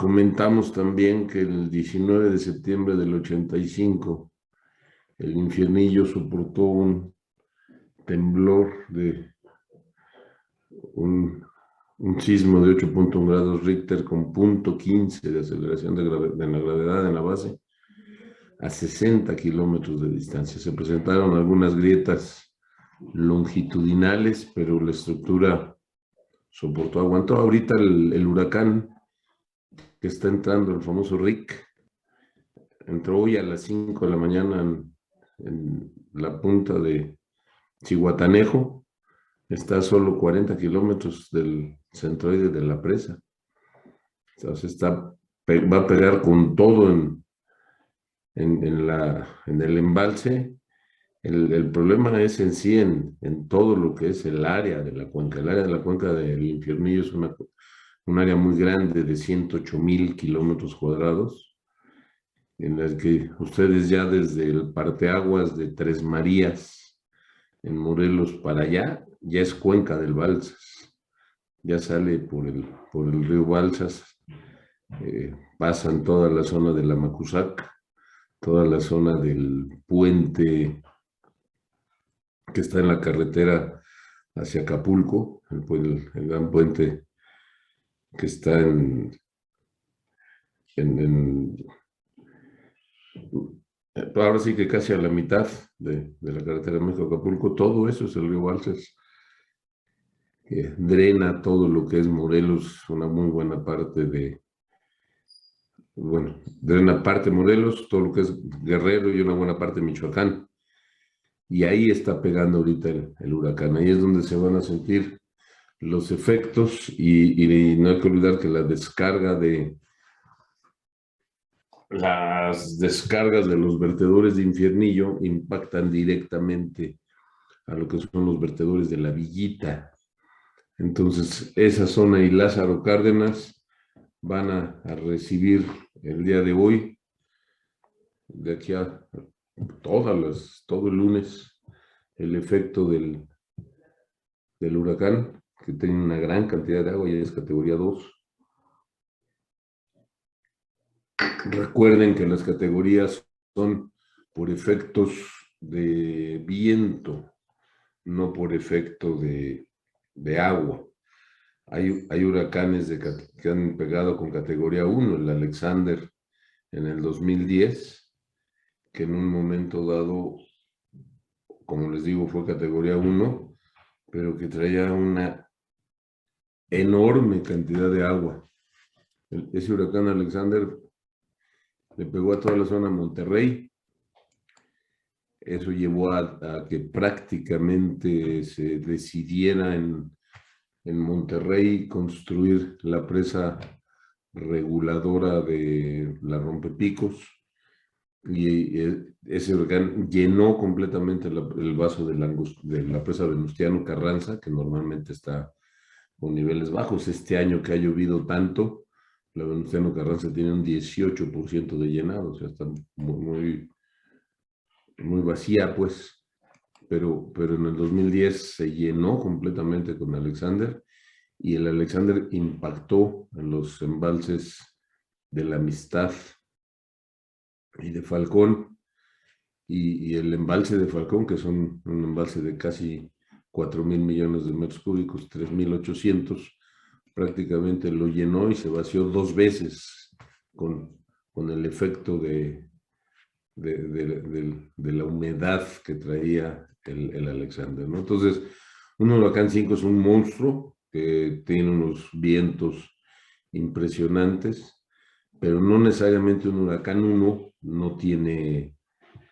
Comentamos también que el 19 de septiembre del 85, el Infiernillo soportó un temblor de un, un sismo de 8.1 grados Richter con 0.15 de aceleración de la gravedad en la base a 60 kilómetros de distancia. Se presentaron algunas grietas longitudinales, pero la estructura soportó, aguantó. Ahorita el huracán que está entrando, el famoso Rick, entró hoy a las 5 de la mañana en la punta de Zihuatanejo. Está a solo 40 kilómetros del centroide de la presa. Entonces va a pegar con todo en el embalse. El problema es en sí en todo lo que es el área de la cuenca. El área de la cuenca del Infiernillo es un área muy grande de 108,000 kilómetros cuadrados, en el que ustedes ya desde el parteaguas de Tres Marías, en Morelos para allá, ya es cuenca del Balsas. Ya sale por el río Balsas, pasan toda la zona de la Macusac, toda la zona del puente que está en la carretera hacia Acapulco, el gran puente que está en ahora sí que casi a la mitad de la carretera México-Acapulco. Todo eso es el río Balsas, que drena todo lo que es Morelos, una muy buena parte bueno, drena parte Morelos, todo lo que es Guerrero y una buena parte de Michoacán. Y ahí está pegando ahorita el huracán. Ahí es donde se van a sentir los efectos y no hay que olvidar que las descargas de los vertedores de Infiernillo impactan directamente a lo que son los vertedores de la Villita. Entonces, esa zona y Lázaro Cárdenas van a recibir el día de hoy, de aquí a todo el lunes, el efecto del huracán, que tiene una gran cantidad de agua, ya es categoría 2. Recuerden que las categorías son por efectos de viento, no por efecto de agua. Hay huracanes que han pegado con categoría 1, el Alexander en el 2010, que en un momento dado, como les digo, fue categoría 1, pero que traía una enorme cantidad de agua. Ese huracán Alexander le pegó a toda la zona de Monterrey. Eso llevó a que prácticamente se decidiera en Monterrey construir la presa reguladora de la Rompepicos, y ese huracán llenó completamente el vaso de la presa Venustiano Carranza, que normalmente está con niveles bajos. Este año que ha llovido tanto, la Venustiano Carranza tiene un 18% de llenado, o sea, está muy vacía, pues. Pero en el 2010 se llenó completamente con Alexander, y el Alexander impactó en los embalses de la Amistad y de Falcón, y el embalse de Falcón, que son un embalse de casi 4,000 millones de metros cúbicos, 3,800, prácticamente lo llenó y se vació 2 veces con el efecto de la humedad que traía el Alexander, ¿no? Entonces, un huracán 5 es un monstruo que tiene unos vientos impresionantes, pero no necesariamente un huracán 1 no tiene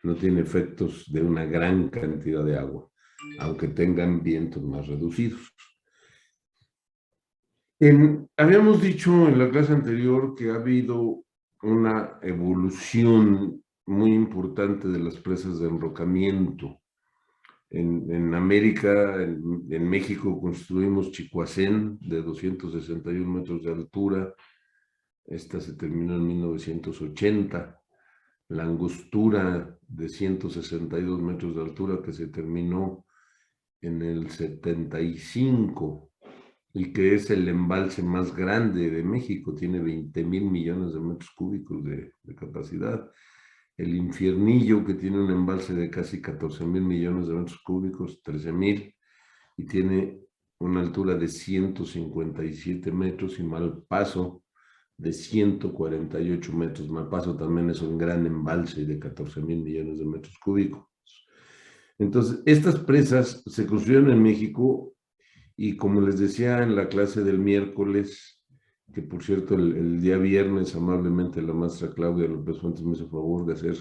efectos de una gran cantidad de agua, aunque tengan vientos más reducidos. Habíamos dicho en la clase anterior que ha habido una evolución muy importante de las presas de enrocamiento. En América, en México, construimos Chicoacén de 261 metros de altura. Esta se terminó en 1980. La Angostura de 162 metros de altura, que se terminó en el 75. y que es el embalse más grande de México, tiene 20,000 millones de metros cúbicos de capacidad. El Infiernillo, que tiene un embalse de casi 14,000 millones de metros cúbicos, 13,000, y tiene una altura de 157 metros, y Malpaso de 148 metros. Malpaso también es un gran embalse de 14,000 millones de metros cúbicos. Entonces, estas presas se construyeron en México y, como les decía en la clase del miércoles, que por cierto el día viernes amablemente la maestra Claudia López Fuentes me hizo favor de hacer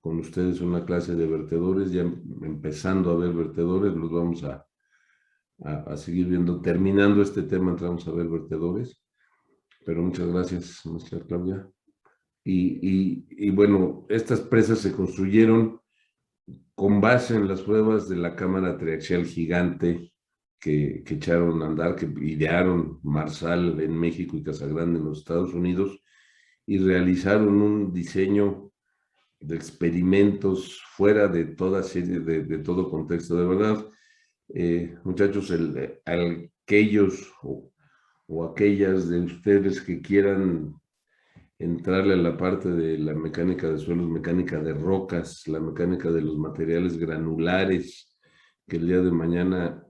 con ustedes una clase de vertedores, ya empezando a ver vertedores, los vamos a seguir viendo. Terminando este tema entramos a ver vertedores, pero muchas gracias, maestra Claudia. Y bueno, estas presas se construyeron con base en las pruebas de la cámara triaxial gigante que echaron a andar, que idearon Marsal en México y Casagrande en los Estados Unidos, y realizaron un diseño de experimentos fuera de toda serie, de todo contexto. De verdad, muchachos, aquellos o aquellas de ustedes que quieran entrarle a la parte de la mecánica de suelos, mecánica de rocas, la mecánica de los materiales granulares, que el día de mañana,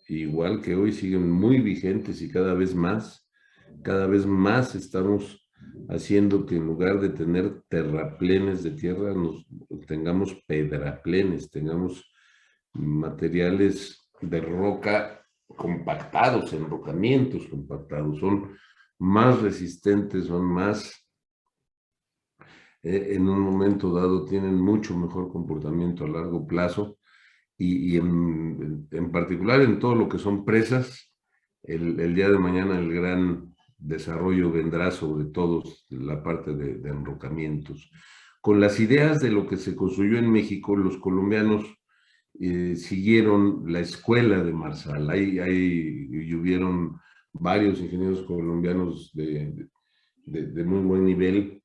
igual que hoy, siguen muy vigentes y cada vez más estamos haciendo que en lugar de tener terraplenes de tierra, tengamos pedraplenes, tengamos materiales de roca compactados, enrocamientos compactados. Son más resistentes, son más, en un momento dado, tienen mucho mejor comportamiento a largo plazo, y en particular en todo lo que son presas, el día de mañana el gran desarrollo vendrá sobre todo la parte de enrocamientos. Con las ideas de lo que se construyó en México, los colombianos siguieron la escuela de Marsal. Y hubieron varios ingenieros colombianos de muy buen nivel,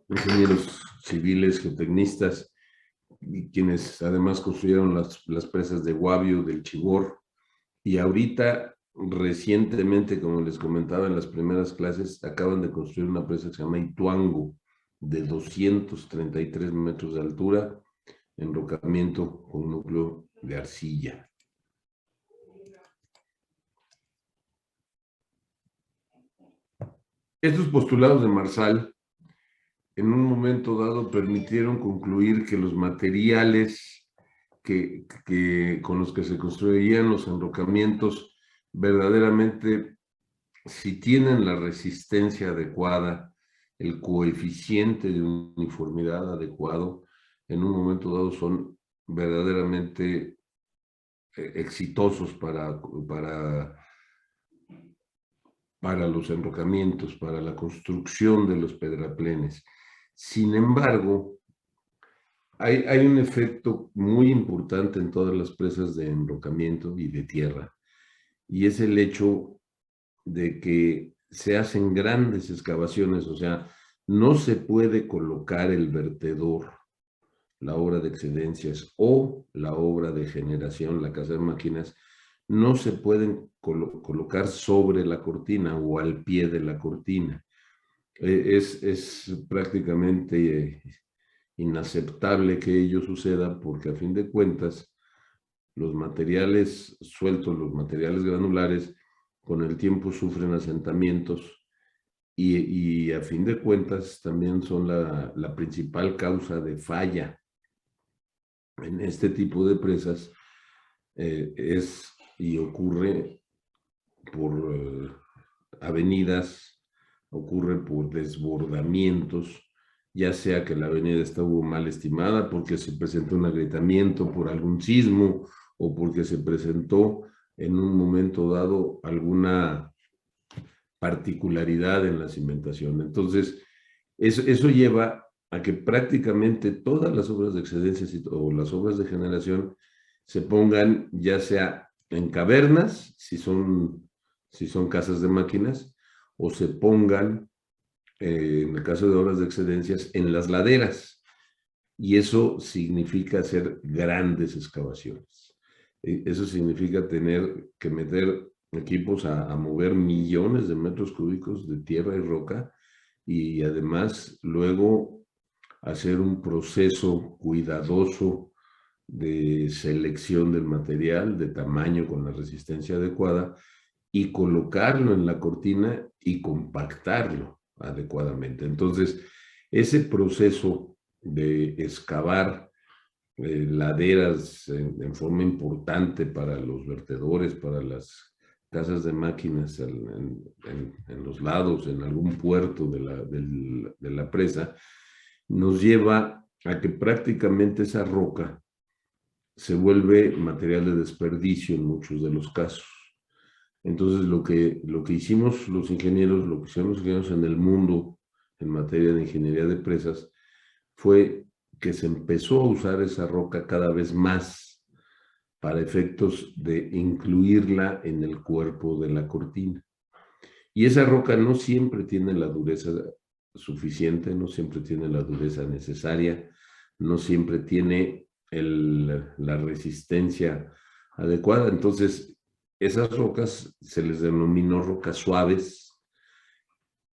ingenieros civiles, geotecnistas, y quienes además construyeron las presas de Guavio, del Chivor. Y ahorita, recientemente, como les comentaba en las primeras clases, acaban de construir una presa que se llama Ituango, de 233 metros de altura, enrocamiento con núcleo de arcilla. Estos postulados de Marsal, en un momento dado, permitieron concluir que los materiales con los que se construían los enrocamientos, verdaderamente, si tienen la resistencia adecuada, el coeficiente de uniformidad adecuado, en un momento dado son verdaderamente exitosos para los enrocamientos, para la construcción de los pedraplenes. Sin embargo, hay un efecto muy importante en todas las presas de enrocamiento y de tierra, y es el hecho de que se hacen grandes excavaciones. O sea, no se puede colocar el vertedor, la obra de excedencias o la obra de generación, la casa de máquinas, no se pueden colocar sobre la cortina o al pie de la cortina. Es prácticamente inaceptable que ello suceda, porque a fin de cuentas los materiales sueltos, los materiales granulares, con el tiempo sufren asentamientos, y a fin de cuentas también son la principal causa de falla en este tipo de presas. Y ocurre por avenidas, ocurre por desbordamientos, ya sea que la avenida estuvo mal estimada porque se presentó un agrietamiento por algún sismo, o porque se presentó en un momento dado alguna particularidad en la cimentación. Entonces, eso lleva a que prácticamente todas las obras de excedencias o las obras de generación se pongan ya sea en cavernas, si son casas de máquinas, o se pongan, en el caso de obras de excedencias, en las laderas. Y eso significa hacer grandes excavaciones. Eso significa tener que meter equipos a mover millones de metros cúbicos de tierra y roca, y además luego hacer un proceso cuidadoso de selección del material, de tamaño con la resistencia adecuada, y colocarlo en la cortina y compactarlo adecuadamente. Entonces, ese proceso de excavar laderas forma importante para los vertedores, para las casas de máquinas en los lados, en algún puerto de la presa, nos lleva a que prácticamente esa roca se vuelve material de desperdicio en muchos de los casos. Entonces, lo que hicimos los ingenieros, lo que hicieron los ingenieros en el mundo en materia de ingeniería de presas, fue que se empezó a usar esa roca cada vez más para efectos de incluirla en el cuerpo de la cortina. Y esa roca no siempre tiene la dureza suficiente, no siempre tiene la dureza necesaria, no siempre tiene la resistencia adecuada. Entonces, esas rocas se les denominó rocas suaves,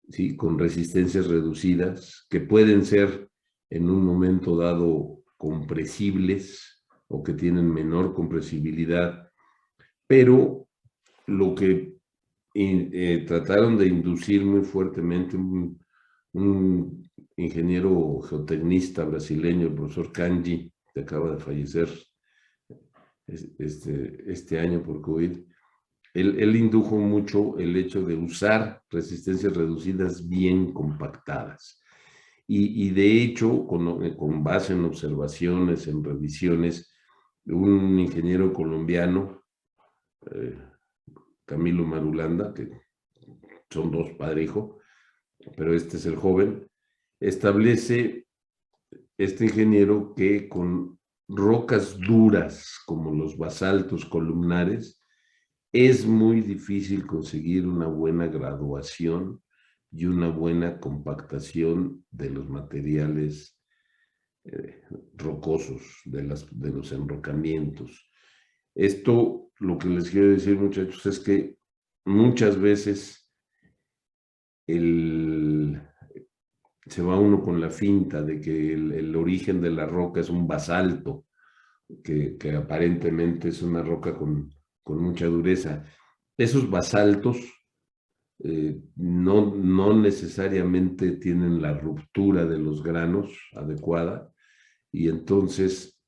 ¿sí? Con resistencias reducidas, que pueden ser en un momento dado compresibles o que tienen menor compresibilidad, pero lo que trataron de inducir muy fuertemente un ingeniero geotecnista brasileño, el profesor Kanji, que acaba de fallecer este año por COVID. Él indujo mucho el hecho de usar resistencias reducidas bien compactadas. Y de hecho, con base en observaciones, en revisiones, un ingeniero colombiano, Camilo Marulanda, que son dos, padre e hijo, pero este es el joven, establece este ingeniero que con rocas duras como los basaltos columnares es muy difícil conseguir una buena graduación y una buena compactación de los materiales rocosos, de los enrocamientos. Esto, lo que les quiero decir, muchachos, es que muchas veces se va uno con la finta de que el origen de la roca es un basalto, que aparentemente es una roca con mucha dureza. Esos basaltos no necesariamente tienen la ruptura de los granos adecuada, y entonces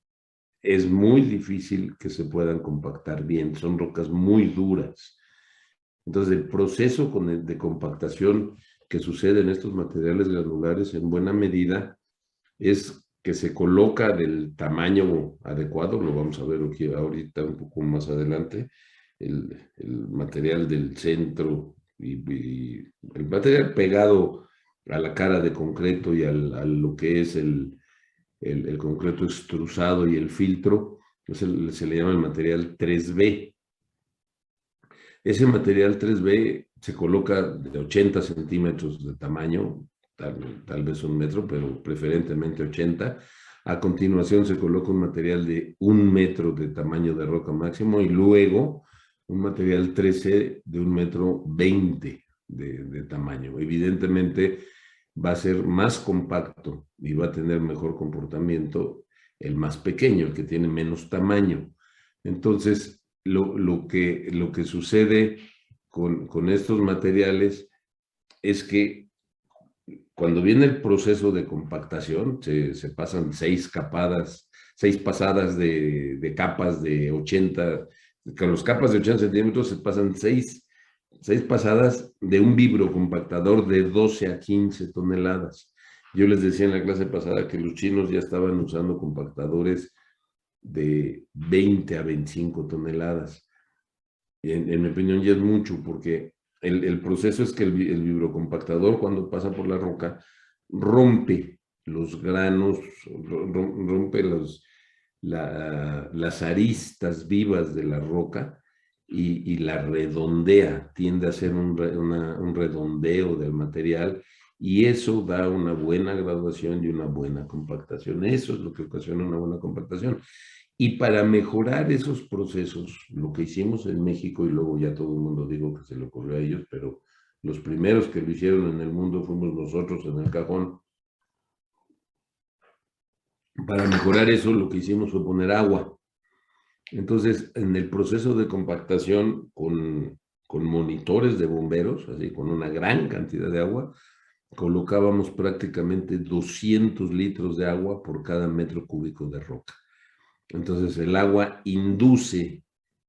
es muy difícil que se puedan compactar bien. Son rocas muy duras. Entonces, el proceso de compactación que sucede en estos materiales granulares en buena medida es que se coloca del tamaño adecuado, lo vamos a ver aquí ahorita un poco más adelante, el material del centro y el material pegado a la cara de concreto y a lo que es el concreto extrusado y el filtro, se le llama el material 3B. Ese material 3B se coloca de 80 centímetros de tamaño, tal vez 1 metro, pero preferentemente 80. A continuación se coloca un material de 1 metro de tamaño de roca máximo, y luego un material 13 de 1,20 m de tamaño. Evidentemente va a ser más compacto y va a tener mejor comportamiento el más pequeño, el que tiene menos tamaño. Entonces, lo que sucede con estos materiales es que cuando viene el proceso de compactación, se pasan 6 pasadas de capas de 80, con las capas de 80 centímetros se pasan 6 pasadas de un vibrocompactador de 12 a 15 toneladas. Yo les decía en la clase pasada que los chinos ya estaban usando compactadores de 20 a 25 toneladas. En mi opinión ya es mucho, porque el proceso es que el vibrocompactador, cuando pasa por la roca, rompe los granos, rompe las aristas vivas de la roca y la redondea, tiende a hacer un redondeo del material, y eso da una buena graduación y una buena compactación. Eso es lo que ocasiona una buena compactación. Y para mejorar esos procesos, lo que hicimos en México, y luego ya todo el mundo digo que se le ocurrió a ellos, pero los primeros que lo hicieron en el mundo fuimos nosotros en el cajón. Para mejorar eso, lo que hicimos fue poner agua. Entonces, en el proceso de compactación, con monitores de bomberos, así con una gran cantidad de agua, colocábamos prácticamente 200 litros de agua por cada metro cúbico de roca. Entonces, el agua induce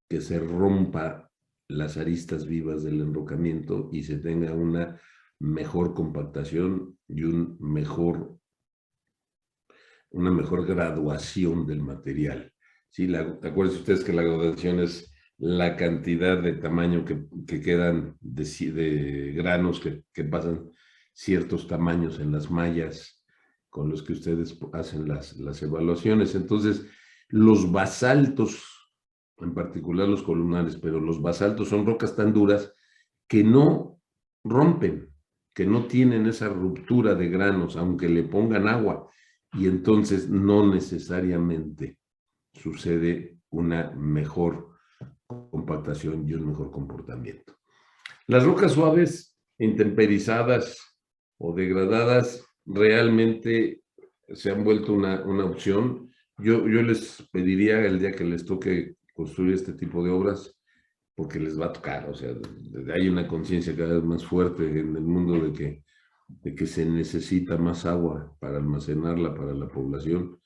que se rompa las aristas vivas del enrocamiento y se tenga una mejor compactación y una mejor graduación del material. ¿Sí? Acuérdense ustedes que la graduación es la cantidad de tamaño que quedan de granos que pasan ciertos tamaños en las mallas con los que ustedes hacen las evaluaciones. Entonces, los basaltos, en particular los columnares, pero los basaltos son rocas tan duras que no rompen, que no tienen esa ruptura de granos, aunque le pongan agua, y entonces no necesariamente sucede una mejor compactación y un mejor comportamiento. Las rocas suaves, intemperizadas o degradadas, realmente se han vuelto una opción. Yo les pediría el día que les toque construir este tipo de obras, porque les va a tocar, o sea, hay una conciencia cada vez más fuerte en el mundo de que se necesita más agua para almacenarla para la población.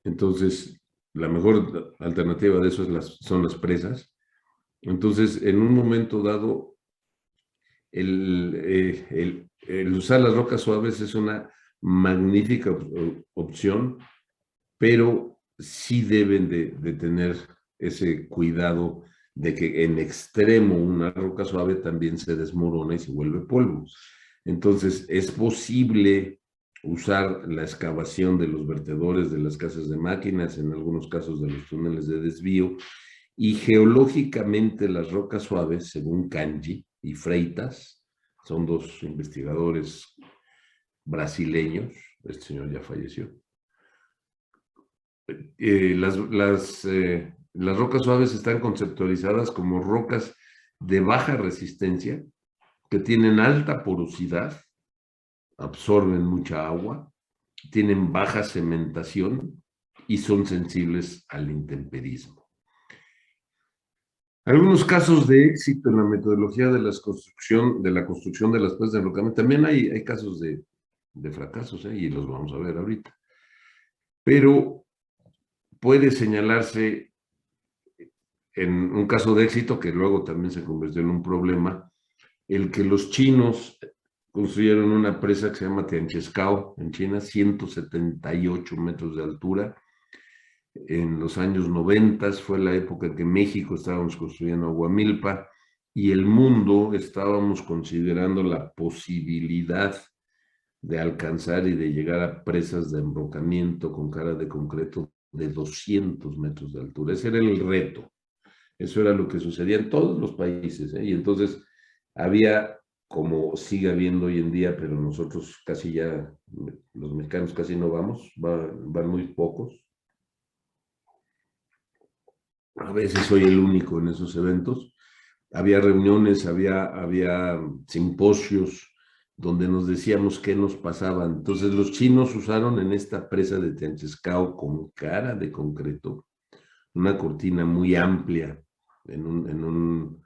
Entonces, la mejor alternativa de eso son las presas. Entonces, en un momento dado, el usar las rocas suaves es una magnífica opción, pero sí deben de tener ese cuidado de que en extremo una roca suave también se desmorona y se vuelve polvo. Entonces, es posible usar la excavación de los vertedores de las casas de máquinas, en algunos casos de los túneles de desvío, y geológicamente las rocas suaves, según Kanji y Freitas, son dos investigadores brasileños, este señor ya falleció. Las rocas suaves están conceptualizadas como rocas de baja resistencia, que tienen alta porosidad, absorben mucha agua, tienen baja cementación y son sensibles al intemperismo. Algunos casos de éxito en la metodología de la construcción de las presas de enrocamiento, también hay casos de fracasos, y los vamos a ver ahorita. Pero puede señalarse en un caso de éxito, que luego también se convirtió en un problema, el que los chinos construyeron una presa que se llama Tianchescao en China, 178 metros de altura. En los años 90 fue la época en que México estábamos construyendo Aguamilpa y el mundo estábamos considerando la posibilidad de alcanzar y de llegar a presas de enrocamiento con cara de concreto de 200 metros de altura. Ese era el reto. Eso era lo que sucedía en todos los países, y entonces había, como sigue habiendo hoy en día, pero nosotros casi ya, los mexicanos casi no vamos, van muy pocos. A veces soy el único en esos eventos. Había reuniones, había simposios donde nos decíamos qué nos pasaba. Entonces los chinos usaron en esta presa de Tianchescao con cara de concreto una cortina muy amplia en un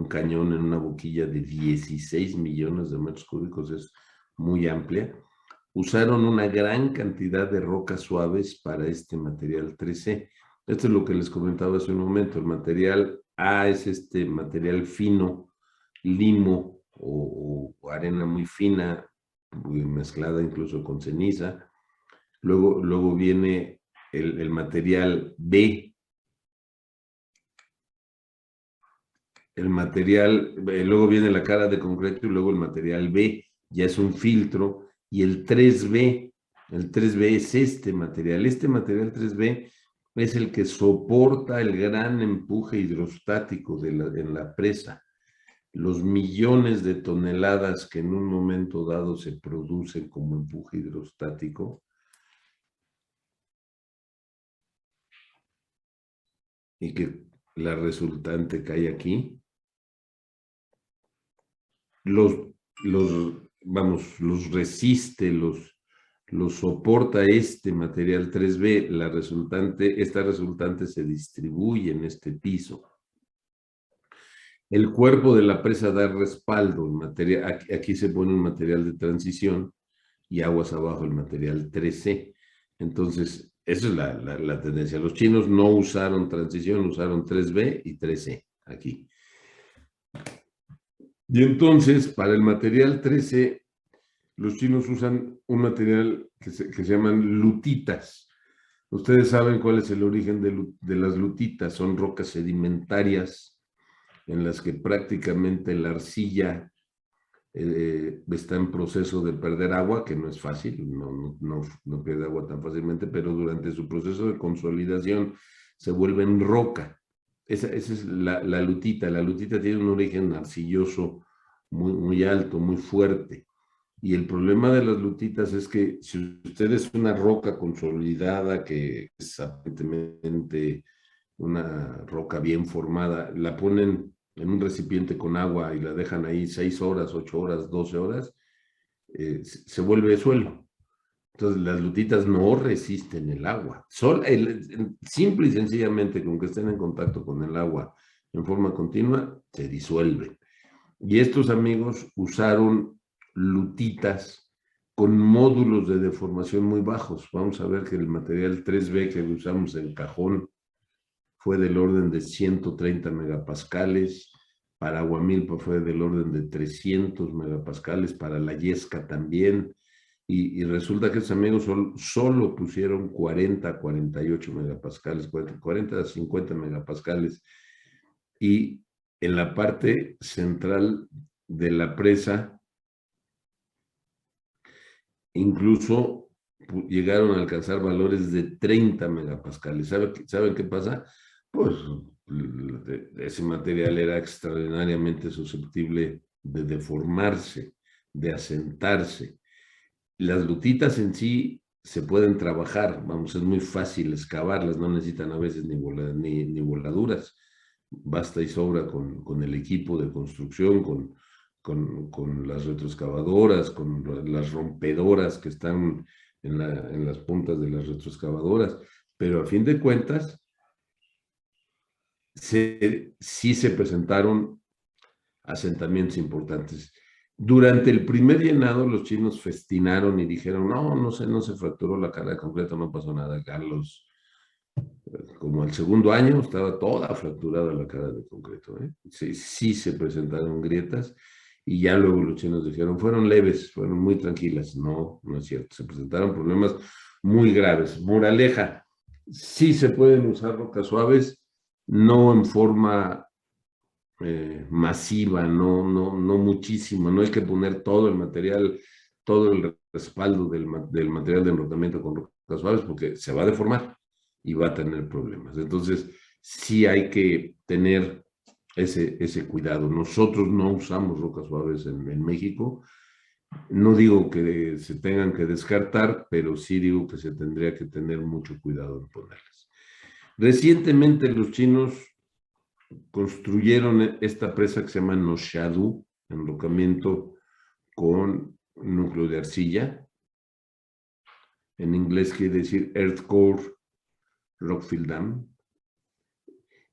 cañón, en una boquilla de 16 millones de metros cúbicos, es muy amplia. Usaron una gran cantidad de rocas suaves para este material 3C. Esto es lo que les comentaba hace un momento. El material A es este material fino, limo o arena muy fina, mezclada incluso con ceniza. Luego viene el material B. Luego viene la cara de concreto y luego el material B, ya es un filtro, y el 3B es este material 3B es el que soporta el gran empuje hidrostático en la presa, los millones de toneladas que en un momento dado se producen como empuje hidrostático. y que la resultante cae aquí, los, los resiste, los soporta este material 3B, esta resultante se distribuye en este piso. El cuerpo de la presa da respaldo, aquí se pone un material de transición y aguas abajo el material 3C. Entonces, esa es la tendencia. Los chinos no usaron transición, usaron 3B y 3C aquí. Y entonces, para el material 3C, los chinos usan un material que se llaman lutitas. Ustedes saben cuál es el origen de las lutitas. Son rocas sedimentarias en las que prácticamente la arcilla está en proceso de perder agua, que no es fácil, no pierde agua tan fácilmente, pero durante su proceso de consolidación se vuelven roca. Esa es la lutita. La lutita tiene un origen arcilloso muy alto, muy fuerte. Y el problema de las lutitas es que si usted es una roca consolidada, que es aparentemente una roca bien formada, la ponen en un recipiente con agua y la dejan ahí 6 horas, 8 horas, 12 horas, se vuelve suelo. Entonces las lutitas no resisten el agua. Simple y sencillamente, con que estén en contacto con el agua en forma continua, se disuelven. Y estos amigos usaron lutitas con módulos de deformación muy bajos. Vamos a ver que el material 3B que usamos en cajón fue del orden de 130 megapascales, para Aguamilpa fue del orden de 300 megapascales, para la Yesca también, y resulta que esos amigos solo pusieron 40 a 48 megapascales, 40 a 50 megapascales, y en la parte central de la presa, incluso llegaron a alcanzar valores de 30 megapascales. ¿Saben qué pasa? Pues ese material era extraordinariamente susceptible de deformarse, de asentarse. Las lutitas en sí se pueden trabajar, vamos, es muy fácil excavarlas, no necesitan a veces ni voladuras. Basta y sobra con el equipo de construcción, con las retroexcavadoras, con las rompedoras que están en las puntas de las retroexcavadoras, pero a fin de cuentas, sí se presentaron asentamientos importantes. Durante el primer llenado, los chinos festinaron y dijeron, no se fracturó la cara de concreto, no pasó nada. Carlos, como el segundo año, estaba toda fracturada la cara de concreto. Sí se presentaron grietas y ya luego los chinos dijeron, fueron leves, fueron muy tranquilas. No es cierto, se presentaron problemas muy graves. Moraleja, sí se pueden usar rocas suaves, no en forma masiva, no muchísimo, no hay que poner todo el material, todo el respaldo del material de enrocamiento con rocas suaves porque se va a deformar y va a tener problemas. Entonces, sí hay que tener ese cuidado. Nosotros no usamos rocas suaves en México. No digo que se tengan que descartar, pero sí digo que se tendría que tener mucho cuidado en ponerlas. Recientemente los chinos construyeron esta presa que se llama Noshadu, enrocamiento con núcleo de arcilla. En inglés quiere decir Earth Core Rockfield Dam.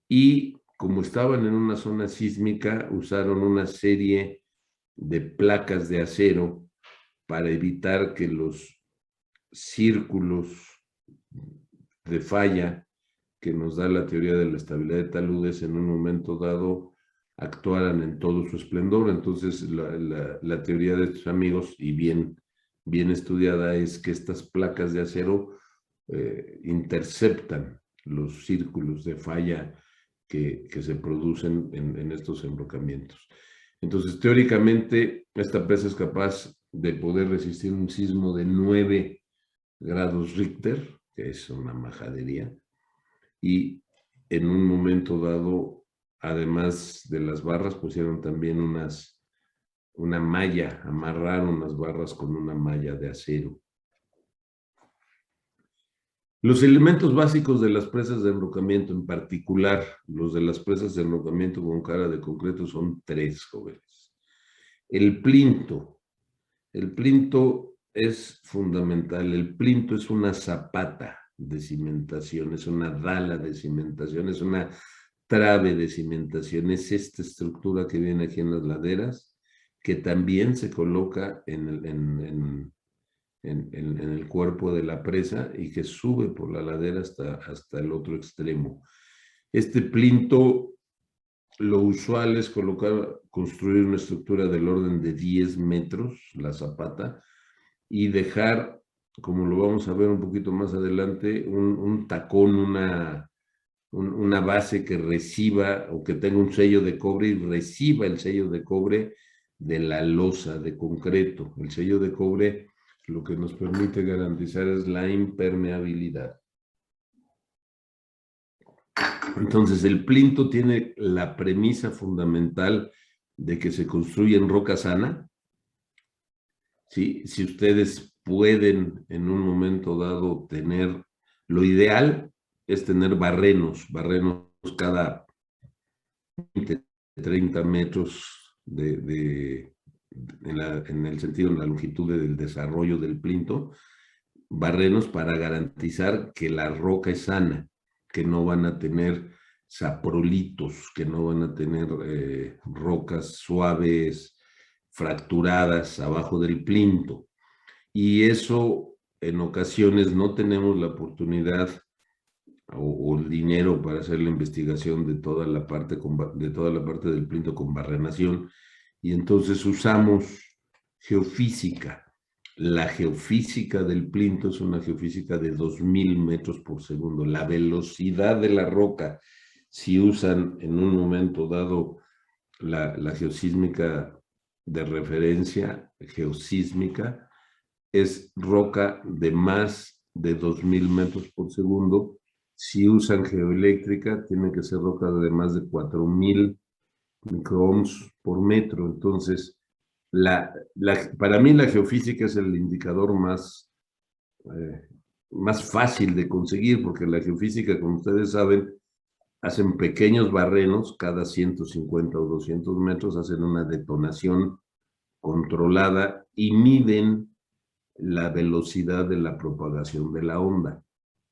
Y como estaban en una zona sísmica, usaron una serie de placas de acero para evitar que los círculos de falla que nos da la teoría de la estabilidad de taludes en un momento dado actuaran en todo su esplendor. Entonces, la teoría de estos amigos, y bien estudiada, es que estas placas de acero interceptan los círculos de falla que se producen en estos enrocamientos. Entonces, teóricamente, esta presa es capaz de poder resistir un sismo de 9 grados Richter, que es una majadería, y en un momento dado, además de las barras, pusieron también una malla, amarraron las barras con una malla de acero. Los elementos básicos de las presas de enrocamiento, en particular los de las presas de enrocamiento con cara de concreto, son tres, jóvenes. El plinto. El plinto es fundamental. El plinto es una zapata de cimentación, es una dala de cimentación, es una trave de cimentación. Es esta estructura que viene aquí en las laderas, que también se coloca en el cuerpo de la presa y que sube por la ladera hasta el otro extremo. Este plinto, lo usual es construir una estructura del orden de 10 metros, la zapata, y dejar, como lo vamos a ver un poquito más adelante, un tacón, una base que reciba o que tenga un sello de cobre y reciba el sello de cobre de la losa de concreto. El sello de cobre lo que nos permite garantizar es la impermeabilidad. Entonces, el plinto tiene la premisa fundamental de que se construye en roca sana. ¿Sí? Si ustedes pueden en un momento dado tener, lo ideal es tener barrenos cada 20, 30 metros en el sentido, en la longitud del desarrollo del plinto, barrenos para garantizar que la roca es sana, que no van a tener saprolitos, que no van a tener rocas suaves, fracturadas abajo del plinto. Y eso en ocasiones no tenemos la oportunidad o el dinero para hacer la investigación de toda la parte del plinto con barrenación, y entonces usamos geofísica. La geofísica del plinto es una geofísica de 2000 metros por segundo. La velocidad de la roca, si usan en un momento dado la geosísmica de referencia, geosísmica, es roca de más de 2000 metros por segundo. Si usan geoeléctrica, tiene que ser roca de más de 4000 microohms por metro. Entonces, para mí la geofísica es el indicador más fácil de conseguir, porque la geofísica, como ustedes saben, hacen pequeños barrenos cada 150 o 200 metros, hacen una detonación controlada y miden la velocidad de la propagación de la onda.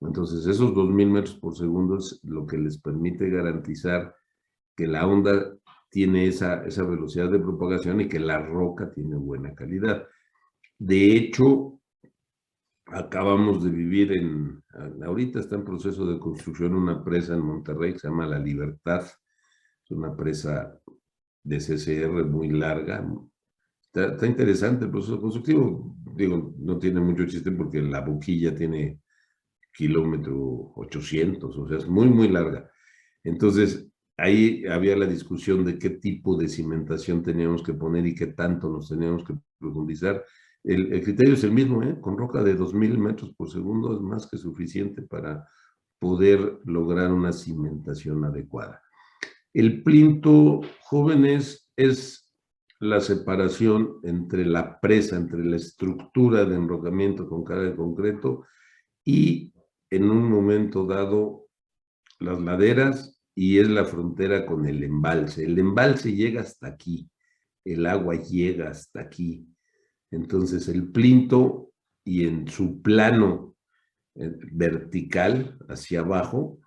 Entonces, esos 2000 metros por segundo es lo que les permite garantizar que la onda tiene esa velocidad de propagación y que la roca tiene buena calidad. De hecho, acabamos de vivir ahorita está en proceso de construcción una presa en Monterrey que se llama La Libertad. Es una presa de CCR muy larga. Está interesante el proceso constructivo. Digo, no tiene mucho chiste porque la boquilla tiene kilómetro 800, o sea, es muy, muy larga. Entonces, ahí había la discusión de qué tipo de cimentación teníamos que poner y qué tanto nos teníamos que profundizar. El criterio es el mismo, ¿eh? Con roca de 2000 metros por segundo es más que suficiente para poder lograr una cimentación adecuada. El plinto, jóvenes, es la separación entre la presa, entre la estructura de enrocamiento con cara de concreto y en un momento dado las laderas, y es la frontera con el embalse. El embalse llega hasta aquí, el agua llega hasta aquí. Entonces el plinto, y en su plano vertical hacia abajo,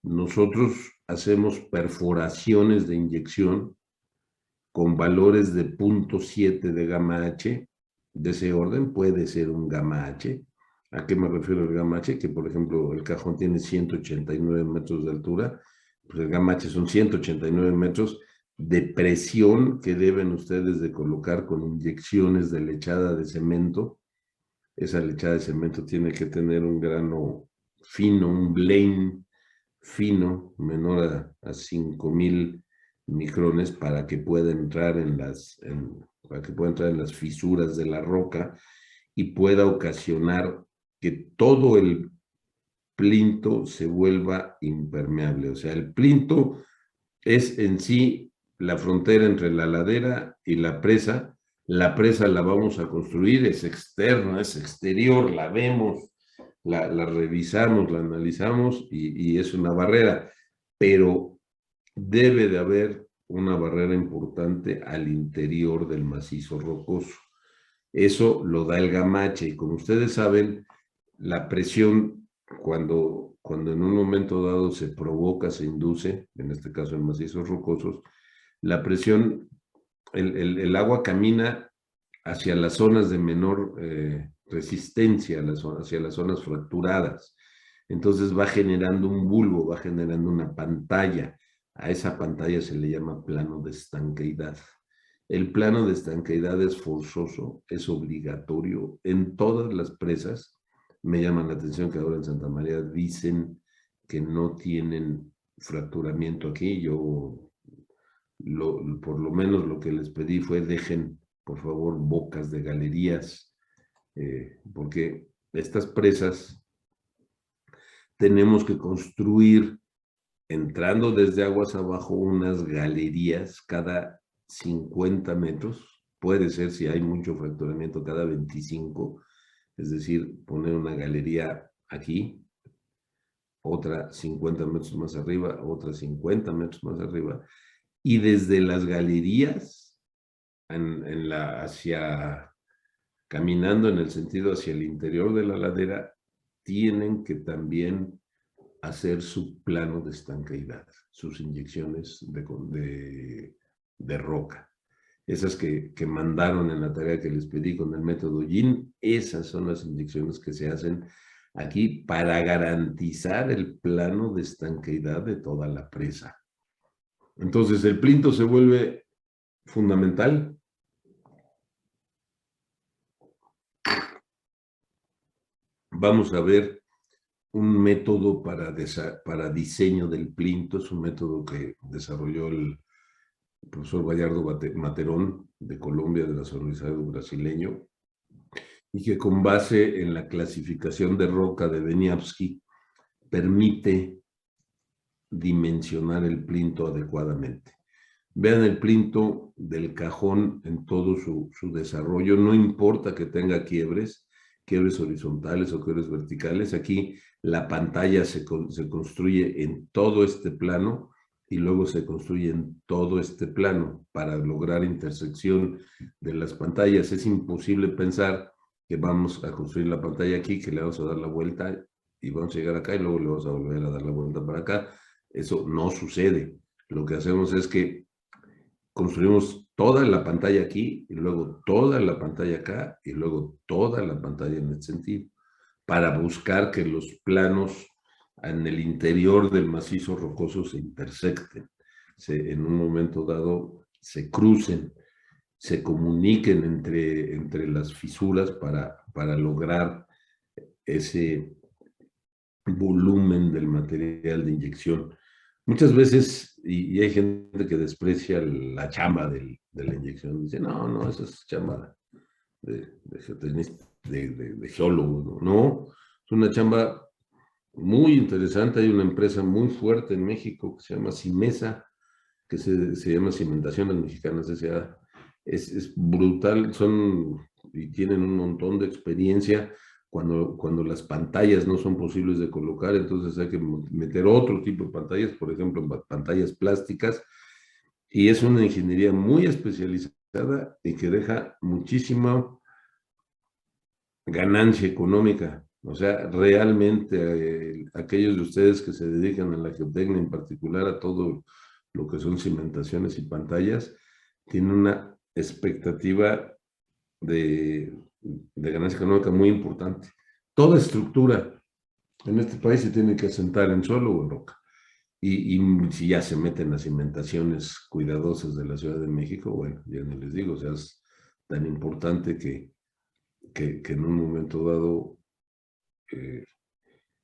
nosotros hacemos perforaciones de inyección con valores de 0.7 de gamma H, de ese orden, puede ser un gamma H. ¿A qué me refiero el gamma H? Que, por ejemplo, el cajón tiene 189 metros de altura, pues el gamma H son 189 metros de presión que deben ustedes de colocar con inyecciones de lechada de cemento. Esa lechada de cemento tiene que tener un grano fino, un blend fino, menor a 5000 micrones, para que pueda entrar para que pueda entrar en las fisuras de la roca y pueda ocasionar que todo el plinto se vuelva impermeable. O sea, el plinto es en sí la frontera entre la ladera y la presa. La presa la vamos a construir, es externa, es exterior, la vemos la revisamos, la analizamos y es una barrera, pero debe de haber una barrera importante al interior del macizo rocoso. Eso lo da el gamache y como ustedes saben, la presión cuando en un momento dado se provoca, se induce, en este caso en macizos rocosos, la presión, el agua camina hacia las zonas de menor resistencia, hacia las zonas fracturadas. Entonces va generando un bulbo, va generando una pantalla. A esa pantalla se le llama plano de estanqueidad. El plano de estanqueidad es forzoso, es obligatorio en todas las presas. Me llama la atención que ahora en Santa María dicen que no tienen fracturamiento aquí. Yo por lo menos lo que les pedí fue dejen, por favor, bocas de galerías, porque estas presas tenemos que construir, entrando desde aguas abajo, unas galerías cada 50 metros. Puede ser, si hay mucho fracturamiento, cada 25, es decir, poner una galería aquí, otra 50 metros más arriba, otra 50 metros más arriba, y desde las galerías caminando en el sentido hacia el interior de la ladera, tienen que también hacer su plano de estanqueidad, sus inyecciones de roca. Esas que mandaron en la tarea que les pedí con el método YIN, esas son las inyecciones que se hacen aquí para garantizar el plano de estanqueidad de toda la presa. Entonces el plinto se vuelve fundamental. Vamos a ver un método para diseño del plinto. Es un método que desarrolló el profesor Bayardo Materón de Colombia, de la Universidad brasileño, y que con base en la clasificación de roca de Beniavsky permite dimensionar el plinto adecuadamente. Vean el plinto del cajón en todo su desarrollo, no importa que tenga quiebres horizontales o quiebres verticales. Aquí la pantalla se construye en todo este plano y luego se construye en todo este plano para lograr intersección de las pantallas. Es imposible pensar que vamos a construir la pantalla aquí, que le vamos a dar la vuelta y vamos a llegar acá y luego le vamos a volver a dar la vuelta para acá. Eso no sucede. Lo que hacemos es que construimos toda la pantalla aquí y luego toda la pantalla acá y luego toda la pantalla en este sentido, para buscar que los planos en el interior del macizo rocoso se intersecten, en un momento dado se crucen, se comuniquen entre las fisuras para lograr ese volumen del material de inyección. Muchas veces, y hay gente que desprecia la chamba de la inyección, dice, no, esa es chamba de geólogo, no, es una chamba muy interesante. Hay una empresa muy fuerte en México que se llama Cimesa, que se llama Cimentaciones Mexicanas S.A. Es brutal, y tienen un montón de experiencia. Cuando las pantallas no son posibles de colocar, entonces hay que meter otro tipo de pantallas, por ejemplo, pantallas plásticas, y es una ingeniería muy especializada y que deja muchísima ganancia económica. O sea, realmente aquellos de ustedes que se dedican a la geotecnia, en particular a todo lo que son cimentaciones y pantallas, tienen una expectativa de ganancia económica muy importante. Toda estructura en este país se tiene que asentar en suelo o en roca. Y si ya se meten las cimentaciones cuidadosas de la Ciudad de México, bueno, ya ni les digo, o sea, es tan importante que en un momento dado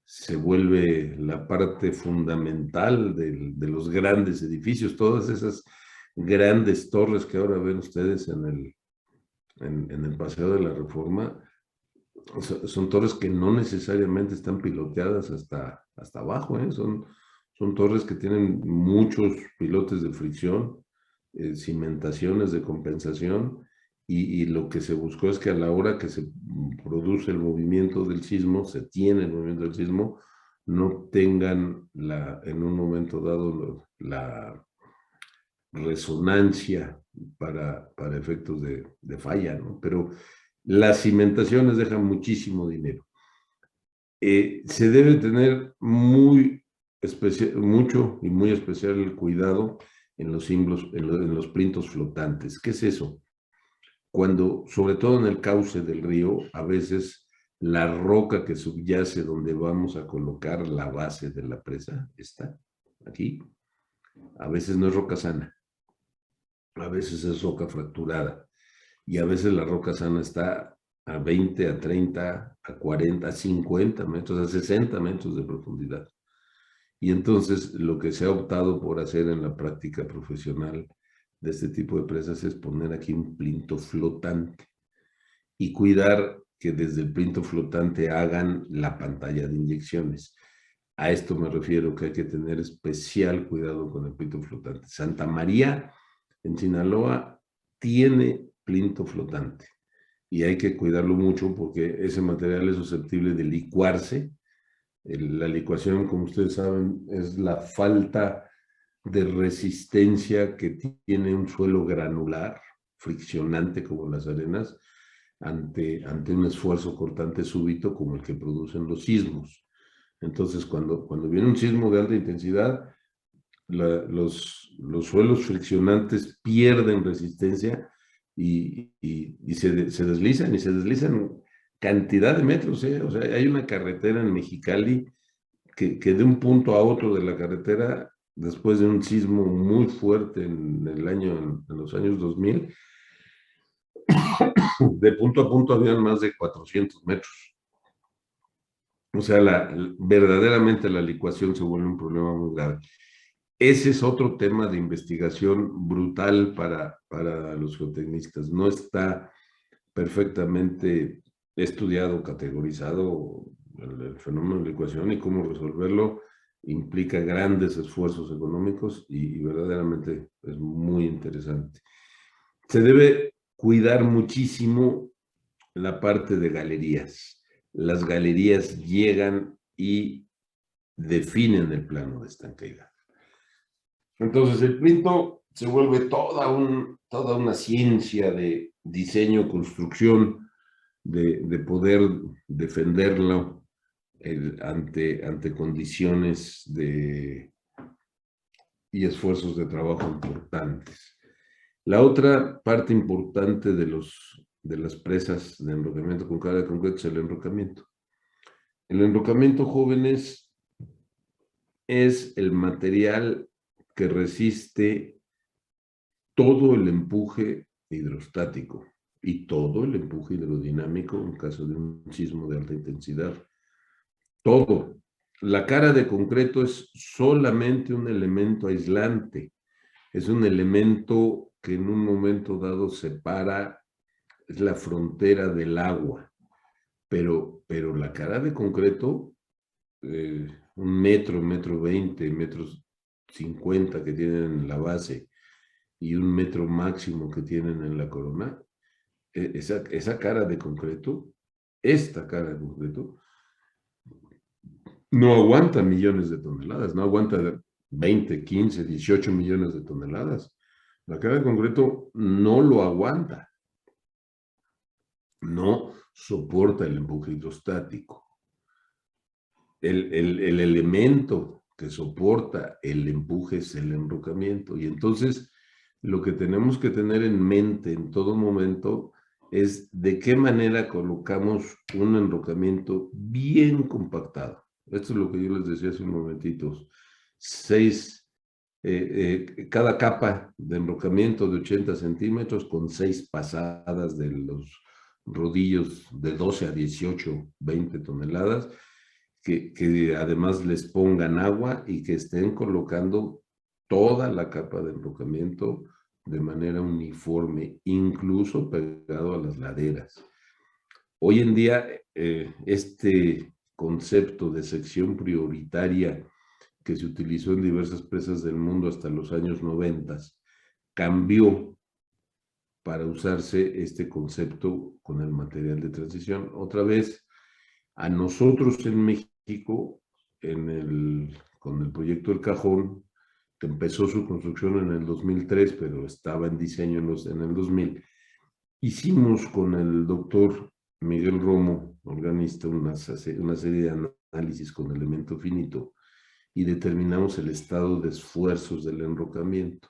se vuelve la parte fundamental de los grandes edificios. Todas esas grandes torres que ahora ven ustedes en el Paseo de la Reforma, son torres que no necesariamente están piloteadas hasta abajo, ¿eh? Son torres que tienen muchos pilotes de fricción, cimentaciones de compensación, y lo que se buscó es que a la hora que se produce el movimiento del sismo, se tiene el movimiento del sismo, no tengan en un momento dado la resonancia para efectos de falla, ¿no? Pero las cimentaciones dejan muchísimo dinero. Se debe tener mucho y muy especial el cuidado en los plintos flotantes. ¿Qué es eso? Cuando, sobre todo en el cauce del río, a veces la roca que subyace donde vamos a colocar la base de la presa, está aquí, a veces no es roca sana, a veces es roca fracturada y a veces la roca sana está a 20, a 30, a 40, a 50 metros, a 60 metros de profundidad. Y entonces lo que se ha optado por hacer en la práctica profesional de este tipo de presas es poner aquí un plinto flotante y cuidar que desde el plinto flotante hagan la pantalla de inyecciones. A esto me refiero que hay que tener especial cuidado con el plinto flotante. Santa María, en Sinaloa, tiene plinto flotante y hay que cuidarlo mucho porque ese material es susceptible de licuarse. La licuación, como ustedes saben, es la falta de resistencia que tiene un suelo granular, friccionante como las arenas, ante un esfuerzo cortante súbito como el que producen los sismos. Entonces, cuando viene un sismo de alta intensidad, los suelos friccionantes pierden resistencia y se deslizan cantidad de metros. O sea, hay una carretera en Mexicali que de un punto a otro de la carretera, después de un sismo muy fuerte en los años 2000, de punto a punto habían más de 400 metros. O sea, verdaderamente la licuación se vuelve un problema muy grave. Ese es otro tema de investigación brutal para los geotecnistas. No está perfectamente estudiado, categorizado el fenómeno de licuación y cómo resolverlo. Implica grandes esfuerzos económicos y verdaderamente es muy interesante. Se debe cuidar muchísimo la parte de galerías. Las galerías llegan y definen el plano de estanqueidad. Entonces el plinto se vuelve toda una ciencia de diseño, construcción, de poder defenderlo ante condiciones y esfuerzos de trabajo importantes. La otra parte importante de las presas de enrocamiento con cara de concreto es el enrocamiento. El enrocamiento, jóvenes, es el material que resiste todo el empuje hidrostático y todo el empuje hidrodinámico en caso de un sismo de alta intensidad. Todo. La cara de concreto es solamente un elemento aislante. Es un elemento que en un momento dado separa, es la frontera del agua. Pero la cara de concreto, un metro, metro 20, metros 50 que tienen en la base y un metro máximo que tienen en la corona, esa cara de concreto, esta cara de concreto, no aguanta millones de toneladas, no aguanta 20, 15, 18 millones de toneladas. La cara de concreto no lo aguanta, no soporta el empuje hidrostático. El elemento que soporta el empuje es el enrocamiento. Y entonces lo que tenemos que tener en mente en todo momento es de qué manera colocamos un enrocamiento bien compactado. Esto es lo que yo les decía hace un momentito. Cada capa de enrocamiento de 80 centímetros con 6 pasadas de los rodillos de 12 a 18, 20 toneladas, que además les pongan agua y que estén colocando toda la capa de enrocamiento de manera uniforme, incluso pegado a las laderas. Hoy en día, este concepto de sección prioritaria que se utilizó en diversas presas del mundo hasta los años 90 cambió para usarse este concepto con el material de transición. Otra vez, a nosotros en México, con el proyecto El Cajón, que empezó su construcción en el 2003, pero estaba en diseño en el 2000, hicimos con el doctor Miguel Romo, organista, una serie de análisis con elemento finito y determinamos el estado de esfuerzos del enrocamiento.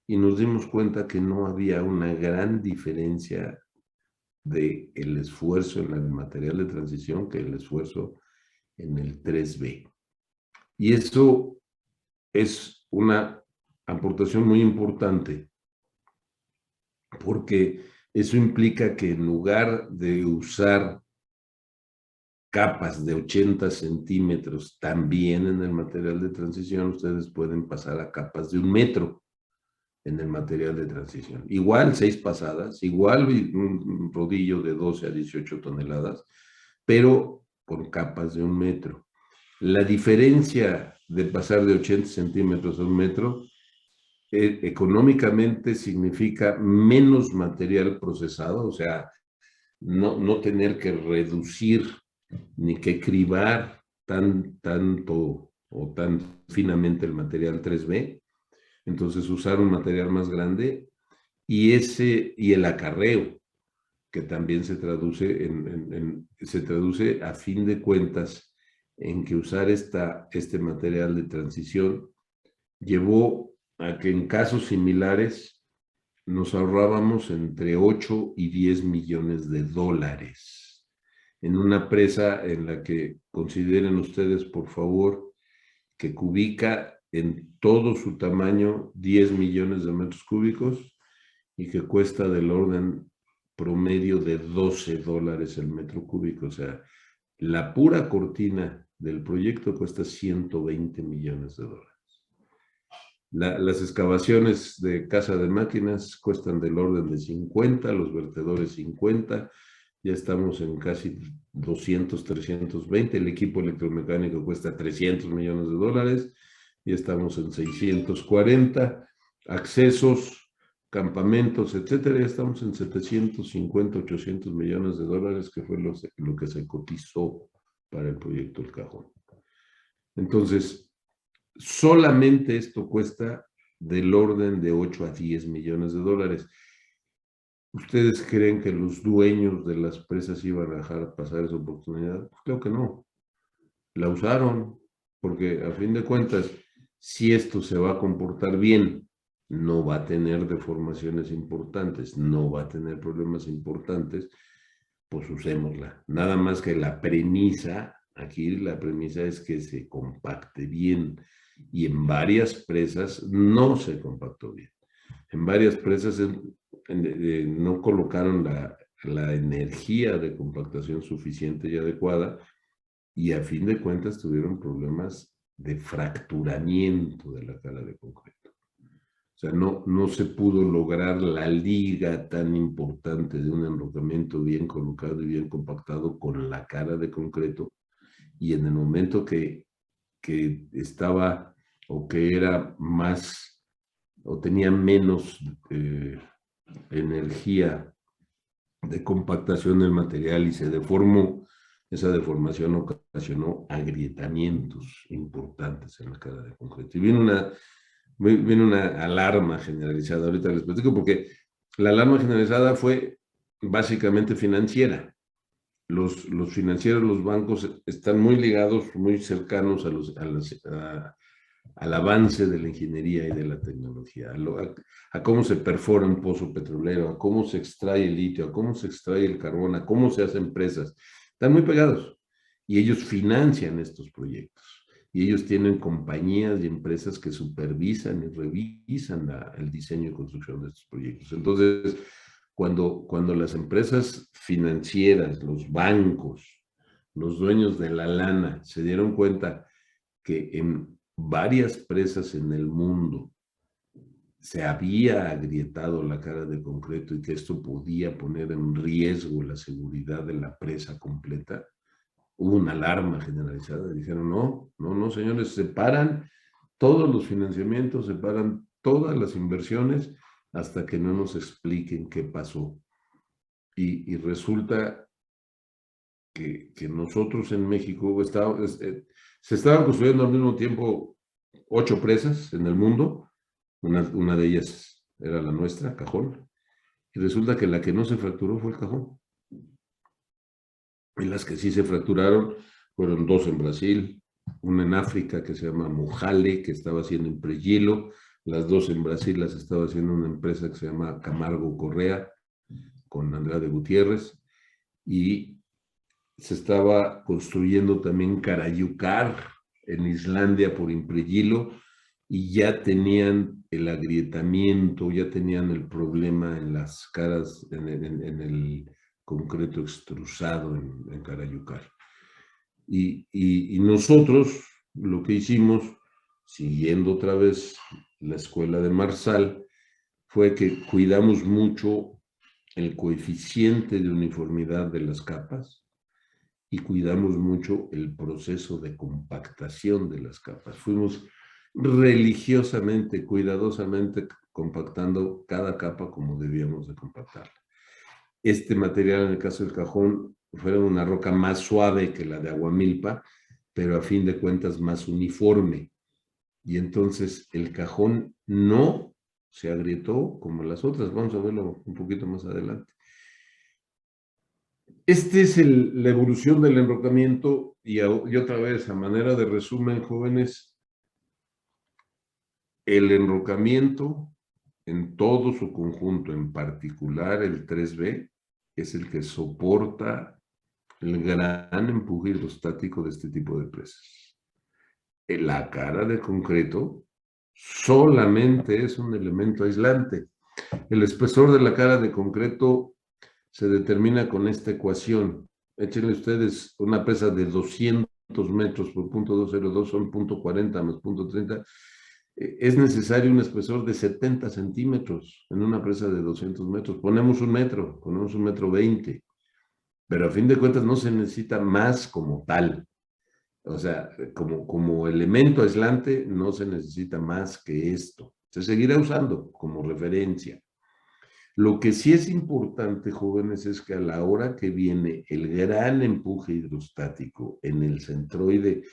Y nos dimos cuenta que no había una gran diferencia del esfuerzo en el material de transición que el esfuerzo en el 3B. Y eso es una aportación muy importante porque eso implica que en lugar de usar capas de 80 centímetros también en el material de transición, ustedes pueden pasar a capas de 1 metro en el material de transición. Igual 6 pasadas, igual un rodillo de 12 a 18 toneladas, pero con capas de 1 metro. La diferencia de pasar de 80 centímetros a 1 metro económicamente significa menos material procesado, o sea, no tener que reducir ni que cribar tanto o tan finamente el material 3B, entonces usar un material más grande y el acarreo, que también se traduce se traduce a fin de cuentas en que usar este material de transición llevó a que en casos similares nos ahorrábamos entre 8 y 10 millones de dólares en una presa en la que consideren ustedes, por favor, que cubica en todo su tamaño 10 millones de metros cúbicos y que cuesta del orden promedio de $12 el metro cúbico. O sea, la pura cortina del proyecto cuesta 120 millones de dólares. Las excavaciones de casa de máquinas cuestan del orden de 50, los vertedores 50, ya estamos en casi 200, 320, el equipo electromecánico cuesta 300 millones de dólares, ya estamos en 640, accesos, campamentos, etcétera, ya estamos en 750, 800 millones de dólares, que fue lo que se cotizó para el proyecto El Cajón. Entonces, solamente esto cuesta del orden de 8 a 10 millones de dólares. ¿Ustedes creen que los dueños de las presas iban a dejar pasar esa oportunidad? Pues creo que no. La usaron, porque a fin de cuentas, si esto se va a comportar bien, no va a tener deformaciones importantes, no va a tener problemas importantes, pues usémosla. Nada más que la premisa, aquí la premisa es que se compacte bien. Y en varias presas no se compactó bien. En varias presas no colocaron la energía de compactación suficiente y adecuada y a fin de cuentas tuvieron problemas de fracturamiento de la cara de concreto. O sea, no se pudo lograr la liga tan importante de un enrocamiento bien colocado y bien compactado con la cara de concreto, y en el momento que estaba o que era más o tenía menos energía de compactación del material y se deformó, esa deformación ocasionó agrietamientos importantes en la cara de concreto. Y viene una alarma generalizada, ahorita les platico, porque la alarma generalizada fue básicamente financiera. Los financieros, los bancos están muy ligados, muy cercanos al avance de la ingeniería y de la tecnología, a cómo se perfora un pozo petrolero, a cómo se extrae el litio, a cómo se extrae el carbón, a cómo se hacen presas. Están muy pegados y ellos financian estos proyectos. Y ellos tienen compañías y empresas que supervisan y revisan el diseño y construcción de estos proyectos. Entonces, cuando las empresas financieras, los bancos, los dueños de la lana se dieron cuenta que en varias presas en el mundo se había agrietado la cara de concreto y que esto podía poner en riesgo la seguridad de la presa completa, hubo una alarma generalizada. Dijeron, no, señores, separan todos los financiamientos, separan todas las inversiones hasta que no nos expliquen qué pasó. Y resulta que nosotros en México se estaban construyendo al mismo tiempo 8 presas en el mundo. Una de ellas era la nuestra, Cajón. Y resulta que la que no se fracturó fue el Cajón. Y las que sí se fracturaron fueron 2 en Brasil, una en África que se llama Mojale, que estaba haciendo en Prejilo. Las 2 en Brasil las estaba haciendo una empresa que se llama Camargo Correa, con Andrade Gutiérrez. Y se estaba construyendo también Carayucar en Islandia por Impregilo, y ya tenían el agrietamiento, ya tenían el problema en las caras, en el concreto extrusado en Carayucar. Y nosotros lo que hicimos, siguiendo otra vez la escuela de Marsal, fue que cuidamos mucho el coeficiente de uniformidad de las capas y cuidamos mucho el proceso de compactación de las capas. Fuimos religiosamente, cuidadosamente compactando cada capa como debíamos de compactarla. Este material, en el caso del Cajón, fue una roca más suave que la de Aguamilpa, pero a fin de cuentas más uniforme. Y entonces el Cajón no se agrietó como las otras. Vamos a verlo un poquito más adelante. Esta es la evolución del enrocamiento y otra vez, a manera de resumen, jóvenes, el enrocamiento en todo su conjunto, en particular el 3B, es el que soporta el gran empuje hidrostático de este tipo de presas. La cara de concreto solamente es un elemento aislante. El espesor de la cara de concreto se determina con esta ecuación. Échenle ustedes una presa de 200 metros por .202, son .40 más .30. Es necesario un espesor de 70 centímetros en una presa de 200 metros. Ponemos un metro 20, pero a fin de cuentas no se necesita más como tal. O sea, como elemento aislante no se necesita más que esto. Se seguirá usando como referencia. Lo que sí es importante, jóvenes, es que a la hora que viene el gran empuje hidrostático en el centroide,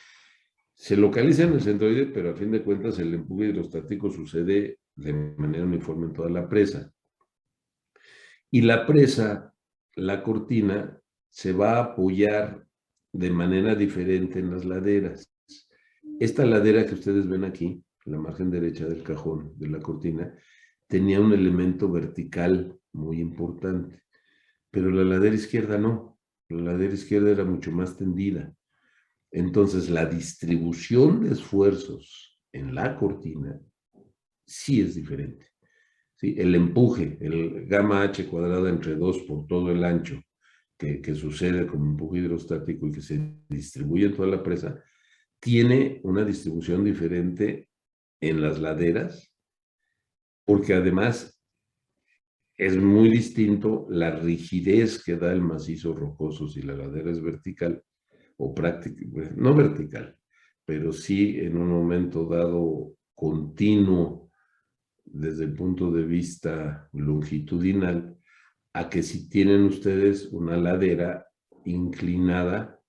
se localiza en el centroide, pero a fin de cuentas el empuje hidrostático sucede de manera uniforme en toda la presa. Y la presa, la cortina, se va a apoyar de manera diferente en las laderas. Esta ladera que ustedes ven aquí, la margen derecha del cajón de la cortina, tenía un elemento vertical muy importante, pero la ladera izquierda no. La ladera izquierda era mucho más tendida. Entonces, la distribución de esfuerzos en la cortina sí es diferente. ¿Sí? El empuje, el gamma h cuadrado entre 2 por todo el ancho, que sucede como empuje hidrostático y que se distribuye en toda la presa, tiene una distribución diferente en las laderas, porque además es muy distinto la rigidez que da el macizo rocoso si la ladera es vertical o práctica, no vertical, pero sí en un momento dado continuo desde el punto de vista longitudinal, a que si tienen ustedes una ladera inclinada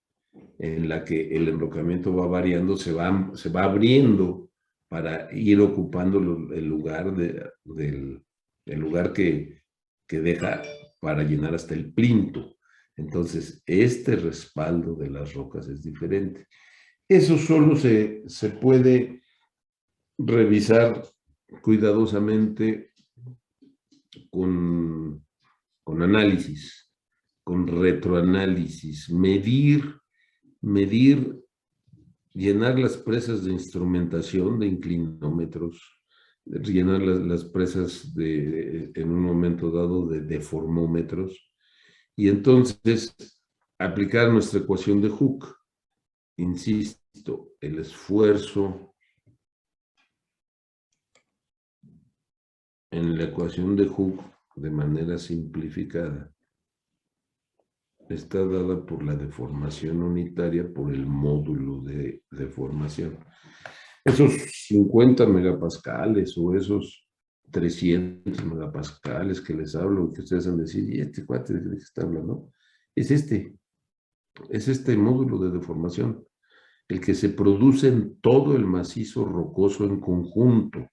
en la que el enrocamiento va variando, se va abriendo para ir ocupando el lugar, el lugar que deja para llenar hasta el plinto. Entonces, este respaldo de las rocas es diferente. Eso solo se puede revisar cuidadosamente con análisis, con retroanálisis, medir, llenar las presas de instrumentación, de inclinómetros, llenar las presas en un momento dado de deformómetros, y entonces aplicar nuestra ecuación de Hooke. Insisto, el esfuerzo en la ecuación de Hooke de manera simplificada está dada por la deformación unitaria por el módulo de deformación. Esos 50 megapascales o esos 300 megapascales que les hablo, que ustedes han de decir, ¿y este cuate de qué está hablando? Es este módulo de deformación, el que se produce en todo el macizo rocoso en conjunto.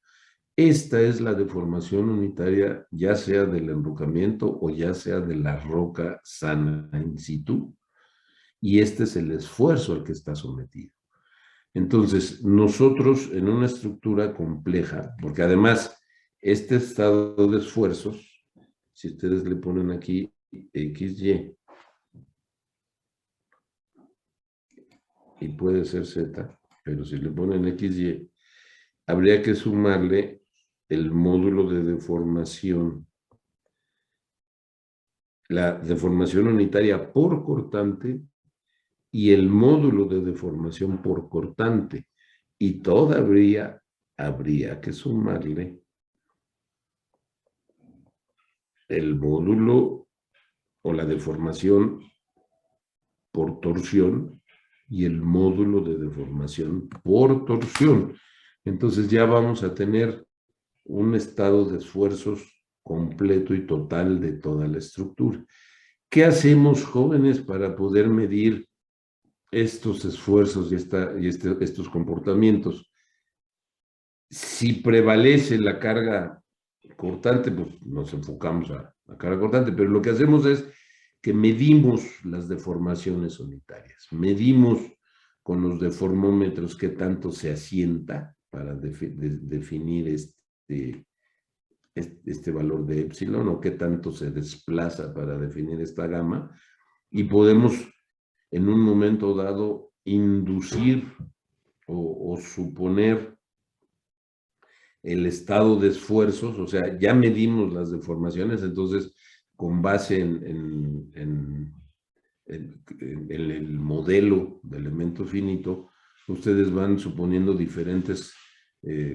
Esta es la deformación unitaria, ya sea del enrocamiento o ya sea de la roca sana in situ, y este es el esfuerzo al que está sometido. Entonces, nosotros en una estructura compleja, porque además este estado de esfuerzos, si ustedes le ponen aquí XY, y puede ser Z, pero si le ponen XY, habría que sumarle el módulo de deformación, la deformación unitaria por cortante y el módulo de deformación por cortante. Y todavía habría que sumarle el módulo o la deformación por torsión y el módulo de deformación por torsión. Entonces ya vamos a tener un estado de esfuerzos completo y total de toda la estructura. ¿Qué hacemos, jóvenes, para poder medir estos esfuerzos y estos comportamientos? Si prevalece la carga cortante, pues nos enfocamos a la carga cortante, pero lo que hacemos es que medimos las deformaciones unitarias, medimos con los deformómetros qué tanto se asienta para definir este valor de epsilon o qué tanto se desplaza para definir esta gama, y podemos en un momento dado inducir o suponer el estado de esfuerzos, o sea, ya medimos las deformaciones, entonces con base en el modelo de elemento finito, ustedes van suponiendo diferentes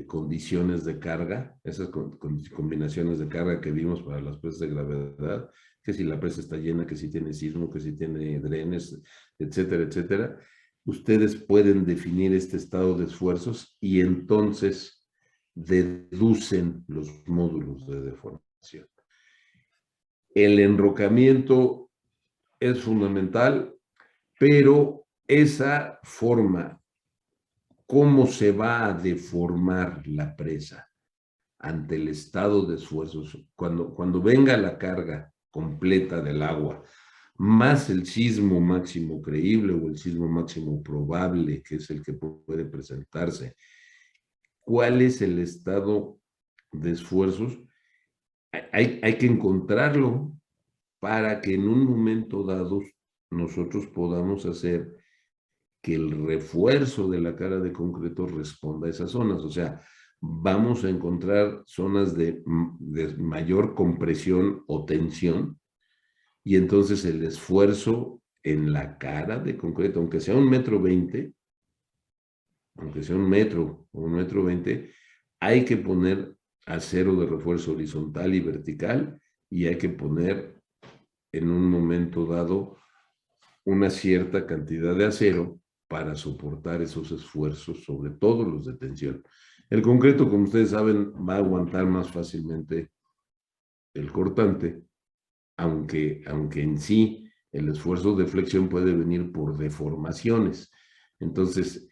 condiciones de carga, esas combinaciones de carga que vimos para las presas de gravedad, que si la presa está llena, que si tiene sismo, que si tiene drenes, etcétera, etcétera. Ustedes pueden definir este estado de esfuerzos y entonces deducen los módulos de deformación. El enrocamiento es fundamental, pero esa forma, cómo se va a deformar la presa ante el estado de esfuerzos, cuando venga la carga completa del agua, más el sismo máximo creíble o el sismo máximo probable, que es el que puede presentarse, ¿cuál es el estado de esfuerzos? Hay que encontrarlo para que en un momento dado nosotros podamos hacer que el refuerzo de la cara de concreto responda a esas zonas. O sea, vamos a encontrar zonas de mayor compresión o tensión, y entonces el esfuerzo en la cara de concreto, aunque sea 1,20 m, aunque sea 1 m o 1,20 m, hay que poner acero de refuerzo horizontal y vertical, y hay que poner en un momento dado una cierta cantidad de acero para soportar esos esfuerzos, sobre todo los de tensión. El concreto, como ustedes saben, va a aguantar más fácilmente el cortante, aunque en sí el esfuerzo de flexión puede venir por deformaciones. Entonces,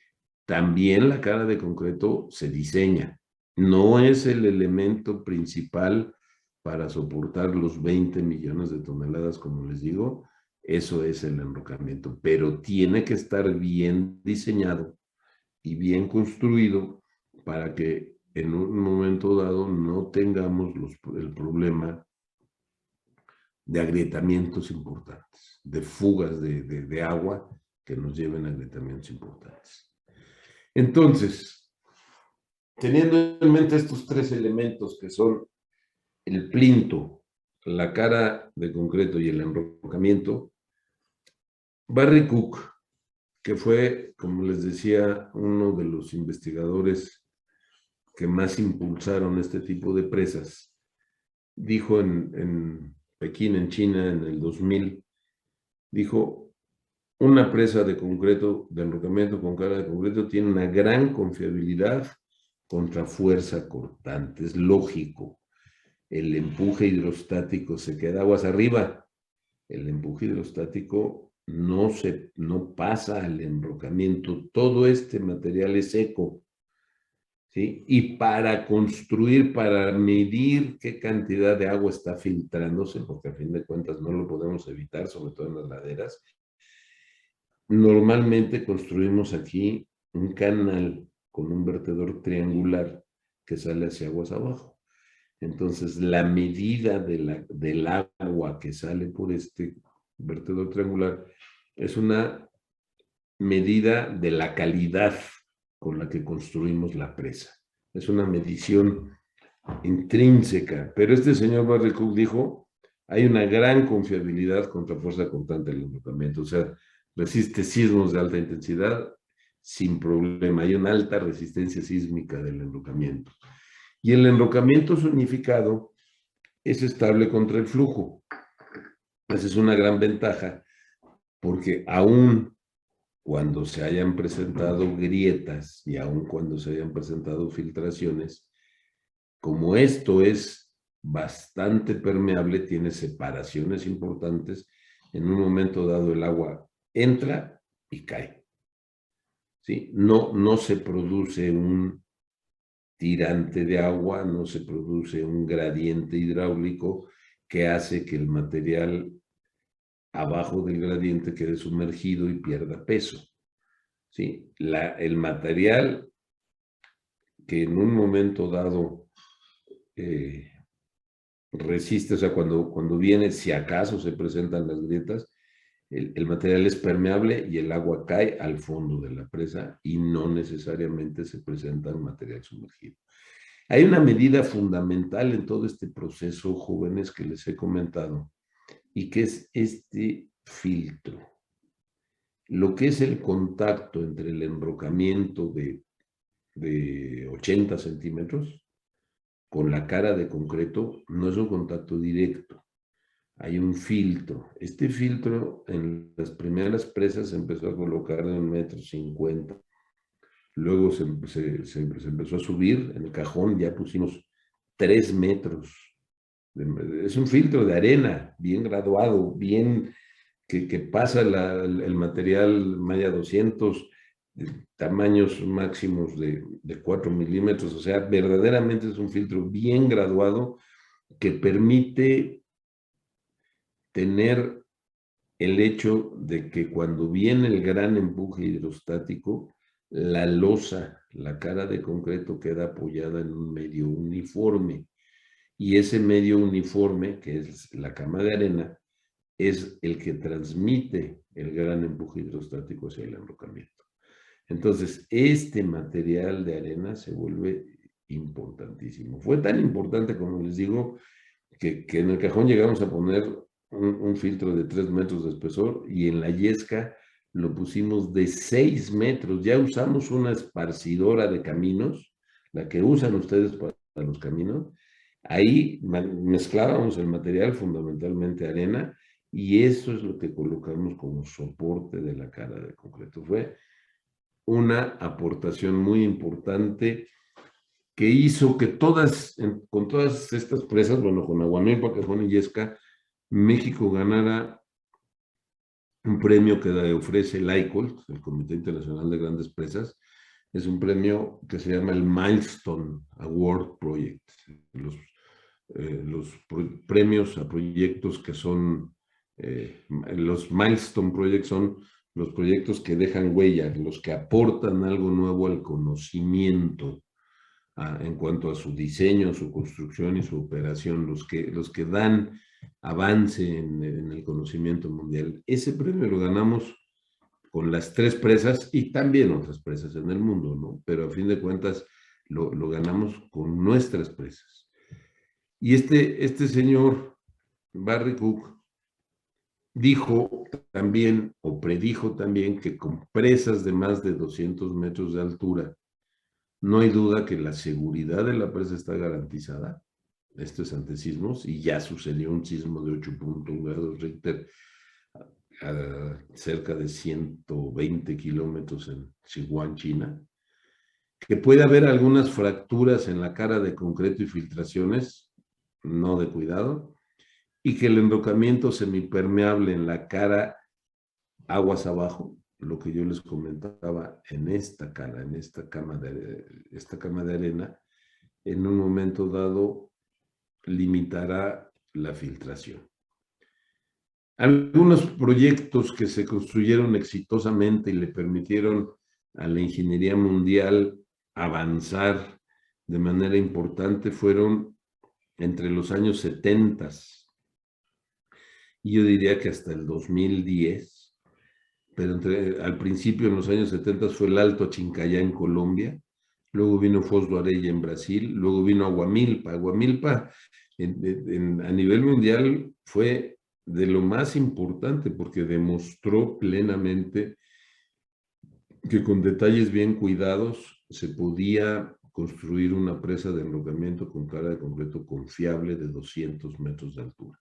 también la cara de concreto se diseña. No es el elemento principal para soportar los 20 millones de toneladas, como les digo. Eso es el enrocamiento, pero tiene que estar bien diseñado y bien construido para que en un momento dado no tengamos el problema de agrietamientos importantes, de fugas de agua que nos lleven a agrietamientos importantes. Entonces, teniendo en mente estos tres elementos que son el plinto, la cara de concreto y el enrocamiento, Barry Cook, que fue, como les decía, uno de los investigadores que más impulsaron este tipo de presas, dijo en Pekín, en China, en el 2000, dijo: una presa de concreto, de enrocamiento con cara de concreto, tiene una gran confiabilidad contra fuerza cortante. Es lógico. el empuje hidrostático se queda aguas arriba. El empuje hidrostático no pasa al enrocamiento. Todo este material es seco. ¿Sí? Y para construir, para medir qué cantidad de agua está filtrándose, porque a fin de cuentas no lo podemos evitar, sobre todo en las laderas, normalmente construimos aquí un canal con un vertedor triangular que sale hacia aguas abajo. Entonces, la medida del agua que sale por este vertedor triangular es una medida de la calidad con la que construimos la presa. Es una medición intrínseca. Pero este señor Barry Cook dijo, hay una gran confiabilidad contra fuerza constante del enrocamiento. O sea, resiste sismos de alta intensidad sin problema. Hay una alta resistencia sísmica del enrocamiento. Y el enrocamiento zonificado es estable contra el flujo. Esa es una gran ventaja, porque aún cuando se hayan presentado grietas y aun cuando se hayan presentado filtraciones, como esto es bastante permeable, tiene separaciones importantes, en un momento dado el agua entra y cae. ¿Sí? No se produce un tirante de agua, no se produce un gradiente hidráulico que hace que el material abajo del gradiente quede sumergido y pierda peso. ¿Sí? El material que en un momento dado resiste, o sea, cuando viene, si acaso se presentan las grietas, el material es permeable y el agua cae al fondo de la presa y no necesariamente se presenta material sumergido. Hay una medida fundamental en todo este proceso, jóvenes, que les he comentado, y que es este filtro. Lo que es el contacto entre el enrocamiento de 80 centímetros con la cara de concreto no es un contacto directo. Hay un filtro. Este filtro en las primeras presas se empezó a colocar de 1,50 m. Luego se empezó a subir. En el cajón ya pusimos 3 metros. Es un filtro de arena, bien graduado, bien que pasa el material Maya 200, tamaños máximos de 4 milímetros. O sea, verdaderamente es un filtro bien graduado que permite tener el hecho de que cuando viene el gran empuje hidrostático, la losa, la cara de concreto queda apoyada en un medio uniforme. Y ese medio uniforme, que es la cama de arena, es el que transmite el gran empuje hidrostático hacia el enrocamiento. Entonces, este material de arena se vuelve importantísimo. Fue tan importante, como les digo, que en el cajón llegamos a poner un filtro de 3 metros de espesor y en la yesca lo pusimos de 6 metros. Ya usamos una esparcidora de caminos, la que usan ustedes para los caminos. Ahí mezclábamos el material, fundamentalmente arena, y eso es lo que colocamos como soporte de la cara de concreto. Fue una aportación muy importante que hizo que con todas estas presas, bueno, con Aguamilpa, Cajón y Yesca, México ganara un premio que ofrece el ICOL, el Comité Internacional de Grandes Presas. Es un premio que se llama el Milestone Award Project. Los premios a proyectos que son, los Milestone Projects son los proyectos que dejan huella, los que aportan algo nuevo al conocimiento en cuanto a su diseño, su construcción y su operación, los que dan avance en el conocimiento mundial. Ese premio lo ganamos con las 3 presas y también otras presas en el mundo, ¿no? Pero a fin de cuentas lo ganamos con nuestras presas. Y este señor, Barry Cook, dijo también, o predijo también, que con presas de más de 200 metros de altura, no hay duda que la seguridad de la presa está garantizada. Esto es ante sismos, y ya sucedió un sismo de 8.1 grados Richter a cerca de 120 kilómetros en Sichuan, China. Que puede haber algunas fracturas en la cara de concreto y filtraciones, no de cuidado, y que el enrocamiento semipermeable en la cara, aguas abajo, lo que yo les comentaba en esta cama de arena, en un momento dado limitará la filtración. Algunos proyectos que se construyeron exitosamente y le permitieron a la ingeniería mundial avanzar de manera importante fueron entre los años 70 y yo diría que hasta el 2010, pero al principio en los años 70 fue el Alto Chincayá en Colombia, luego vino Foz do Areia en Brasil, luego vino Aguamilpa. Aguamilpa a nivel mundial fue de lo más importante porque demostró plenamente que con detalles bien cuidados se podía construir una presa de enrocamiento con cara de concreto confiable de 200 metros de altura.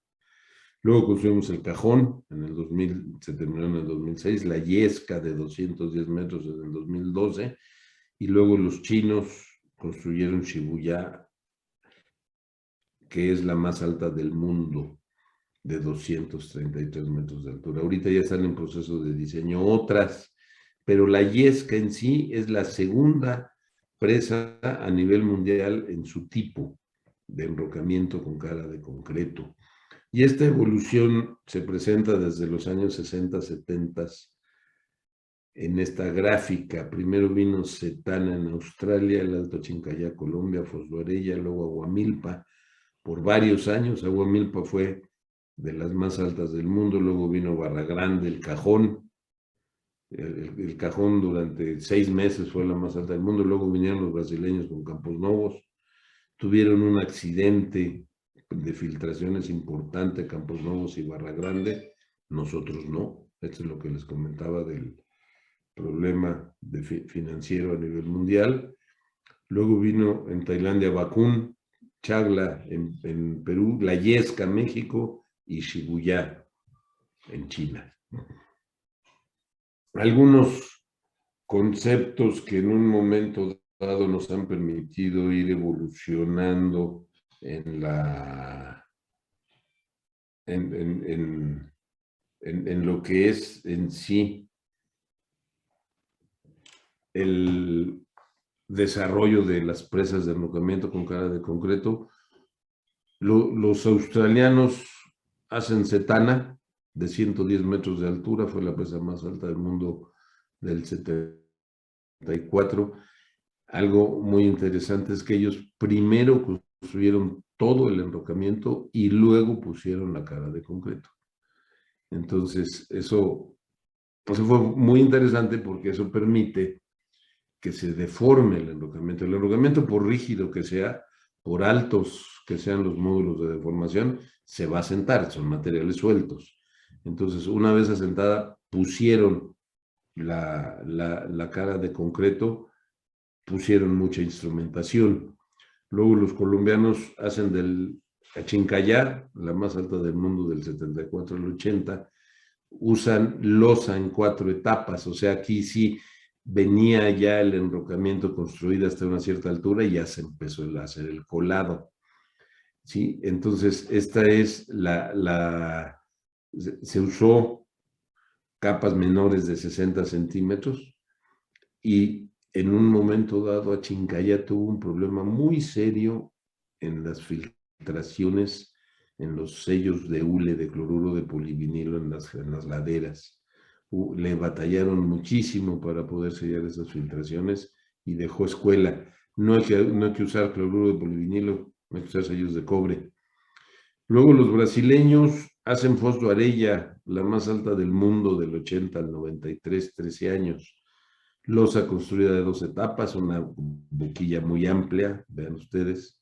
Luego construimos el Cajón, en el 2000, se terminó en el 2006, la Yesca de 210 metros en el 2012, y luego los chinos construyeron Shibuya, que es la más alta del mundo, de 233 metros de altura. Ahorita ya están en proceso de diseño otras, pero la Yesca en sí es la segunda presa a nivel mundial en su tipo de enrocamiento con cara de concreto. Y esta evolución se presenta desde los años 60, 70 en esta gráfica. Primero vino Setana en Australia, el Alto Chincayá, Colombia, Foz do Areia, luego Aguamilpa. Por varios años, Aguamilpa fue de las más altas del mundo, luego vino Barra Grande, el Cajón. El Cajón durante 6 meses fue la más alta del mundo, luego vinieron los brasileños con Campos Novos, tuvieron un accidente de filtraciones importante, Campos Novos y Barra Grande, nosotros no. Esto es lo que les comentaba del problema financiero a nivel mundial. Luego vino en Tailandia Bakun, Chagla en Perú, La Yesca, México y Shibuya en China. Algunos conceptos que en un momento dado nos han permitido ir evolucionando en lo que es en sí el desarrollo de las presas de enrocamiento con cara de concreto. Los australianos hacen Setana de 110 metros de altura, fue la presa más alta del mundo del 74. Algo muy interesante es que ellos primero construyeron todo el enrocamiento y luego pusieron la cara de concreto. Entonces, eso fue muy interesante porque eso permite que se deforme el enrocamiento. El enrocamiento, por rígido que sea, por altos que sean los módulos de deformación, se va a asentar, son materiales sueltos. Entonces, una vez asentada, pusieron la cara de concreto, pusieron mucha instrumentación. Luego los colombianos hacen del Achincayá, la más alta del mundo del 74 al 80, usan losa en 4 etapas, o sea, aquí sí venía ya el enrocamiento construido hasta una cierta altura y ya se empezó a hacer el colado. ¿Sí? Entonces, esta es se usó capas menores de 60 centímetros y en un momento dado Achincayá tuvo un problema muy serio en las filtraciones, en los sellos de hule de cloruro de polivinilo en las laderas. Le batallaron muchísimo para poder sellar esas filtraciones y dejó escuela. No hay que usar cloruro de polivinilo, hay que usar sellos de cobre. Luego los brasileños hacen Foz do Areia, la más alta del mundo del 80 al 93, 13 años. Losa construida de 2 etapas, una boquilla muy amplia, vean ustedes,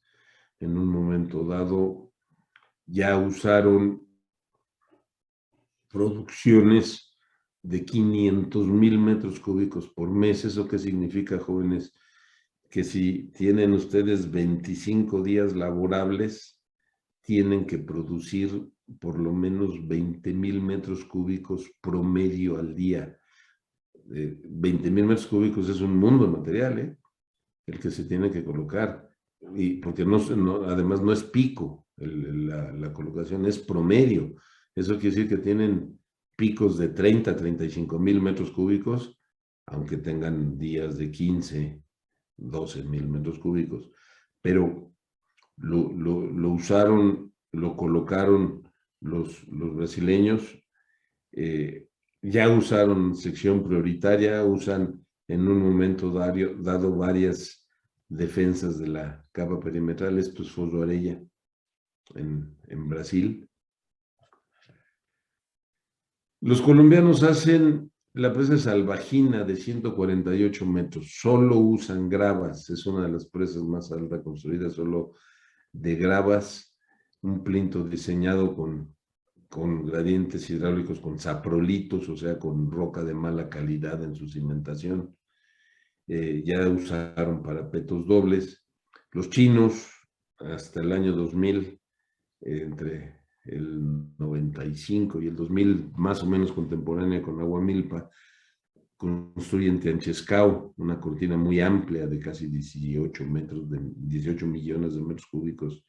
en un momento dado ya usaron producciones de 500,000 metros cúbicos por mes. ¿Eso qué significa, jóvenes? Que si tienen ustedes 25 días laborables, tienen que producir por lo menos 20,000 metros cúbicos promedio al día. 20,000 metros cúbicos es un mundo de material, el que se tiene que colocar, y porque además no es pico, la colocación es promedio. Eso quiere decir que tienen picos de 30, 35,000 metros cúbicos, aunque tengan días de 15, 12,000 metros cúbicos. Pero lo usaron, lo colocaron los brasileños, ya usaron sección prioritaria, usan en un momento dado varias defensas de la capa perimetral. Esto es Foz do Areia en Brasil. Los colombianos hacen la presa Salvajina de 148 metros, solo usan gravas, es una de las presas más altas construidas, solo de gravas, un plinto diseñado con gradientes hidráulicos, con saprolitos, o sea, con roca de mala calidad en su cimentación. Ya usaron parapetos dobles. Los chinos, hasta el año 2000, entre el 95 y el 2000, más o menos contemporánea con Aguamilpa, construyen Tianchescao, una cortina muy amplia de casi 18 millones de metros cúbicos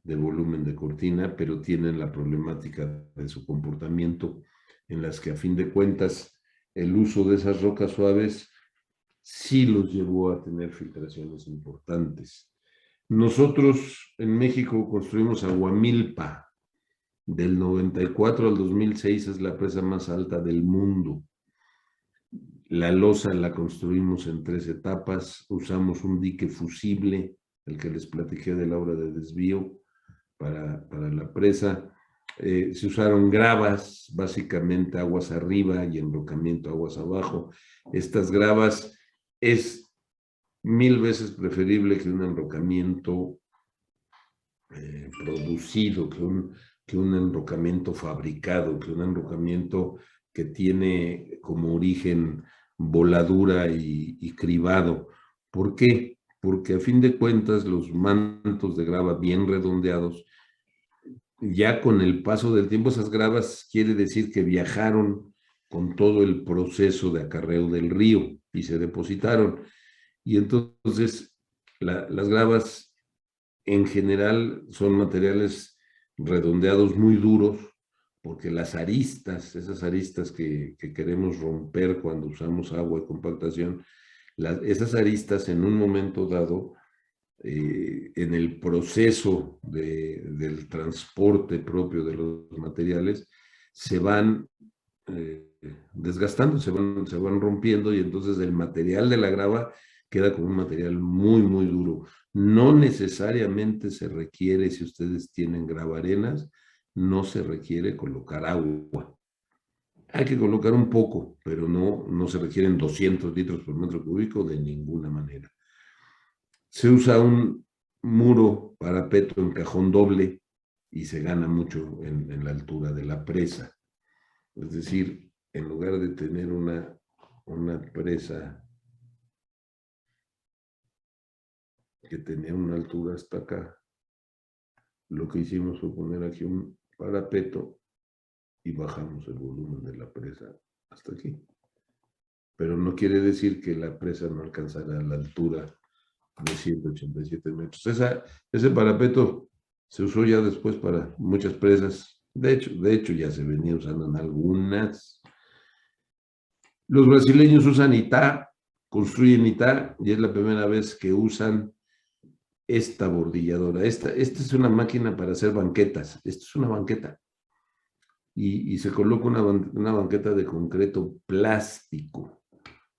de volumen de cortina, pero tienen la problemática de su comportamiento, en las que a fin de cuentas el uso de esas rocas suaves sí los llevó a tener filtraciones importantes. Nosotros en México construimos Aguamilpa. Del 94 al 2006 es la presa más alta del mundo. La losa la construimos en 3 etapas. Usamos un dique fusible, el que les platiqué de la obra de desvío para la presa. Se usaron gravas, básicamente aguas arriba y enrocamiento aguas abajo. Estas gravas es 1000 veces preferible que un enrocamiento producido, que un enrocamiento fabricado, que un enrocamiento que tiene como origen voladura y cribado. ¿Por qué? Porque a fin de cuentas los mantos de grava bien redondeados, ya con el paso del tiempo, esas gravas quiere decir que viajaron con todo el proceso de acarreo del río y se depositaron. Y entonces las gravas en general son materiales redondeados muy duros, porque las aristas, esas aristas que queremos romper cuando usamos agua y compactación, esas aristas en un momento dado, en el proceso del transporte propio de los materiales, se van desgastando, se van rompiendo, y entonces el material de la grava queda como un material muy, muy duro. No necesariamente se requiere, si ustedes tienen gravarenas, no se requiere colocar agua. Hay que colocar un poco, pero no se requieren 200 litros por metro cúbico de ninguna manera. Se usa un muro parapeto en cajón doble y se gana mucho en la altura de la presa. Es decir, en lugar de tener una presa que tenía una altura hasta acá, lo que hicimos fue poner aquí un parapeto y bajamos el volumen de la presa hasta aquí. Pero no quiere decir que la presa no alcanzará la altura de 187 metros. Ese parapeto se usó ya después para muchas presas. De hecho ya se venía usando en algunas. Los brasileños usan Itá, construyen Itá, y es la primera vez que usan esta bordilladora. Esta es una máquina para hacer banquetas. Esto es una banqueta. Y se coloca una banqueta de concreto plástico.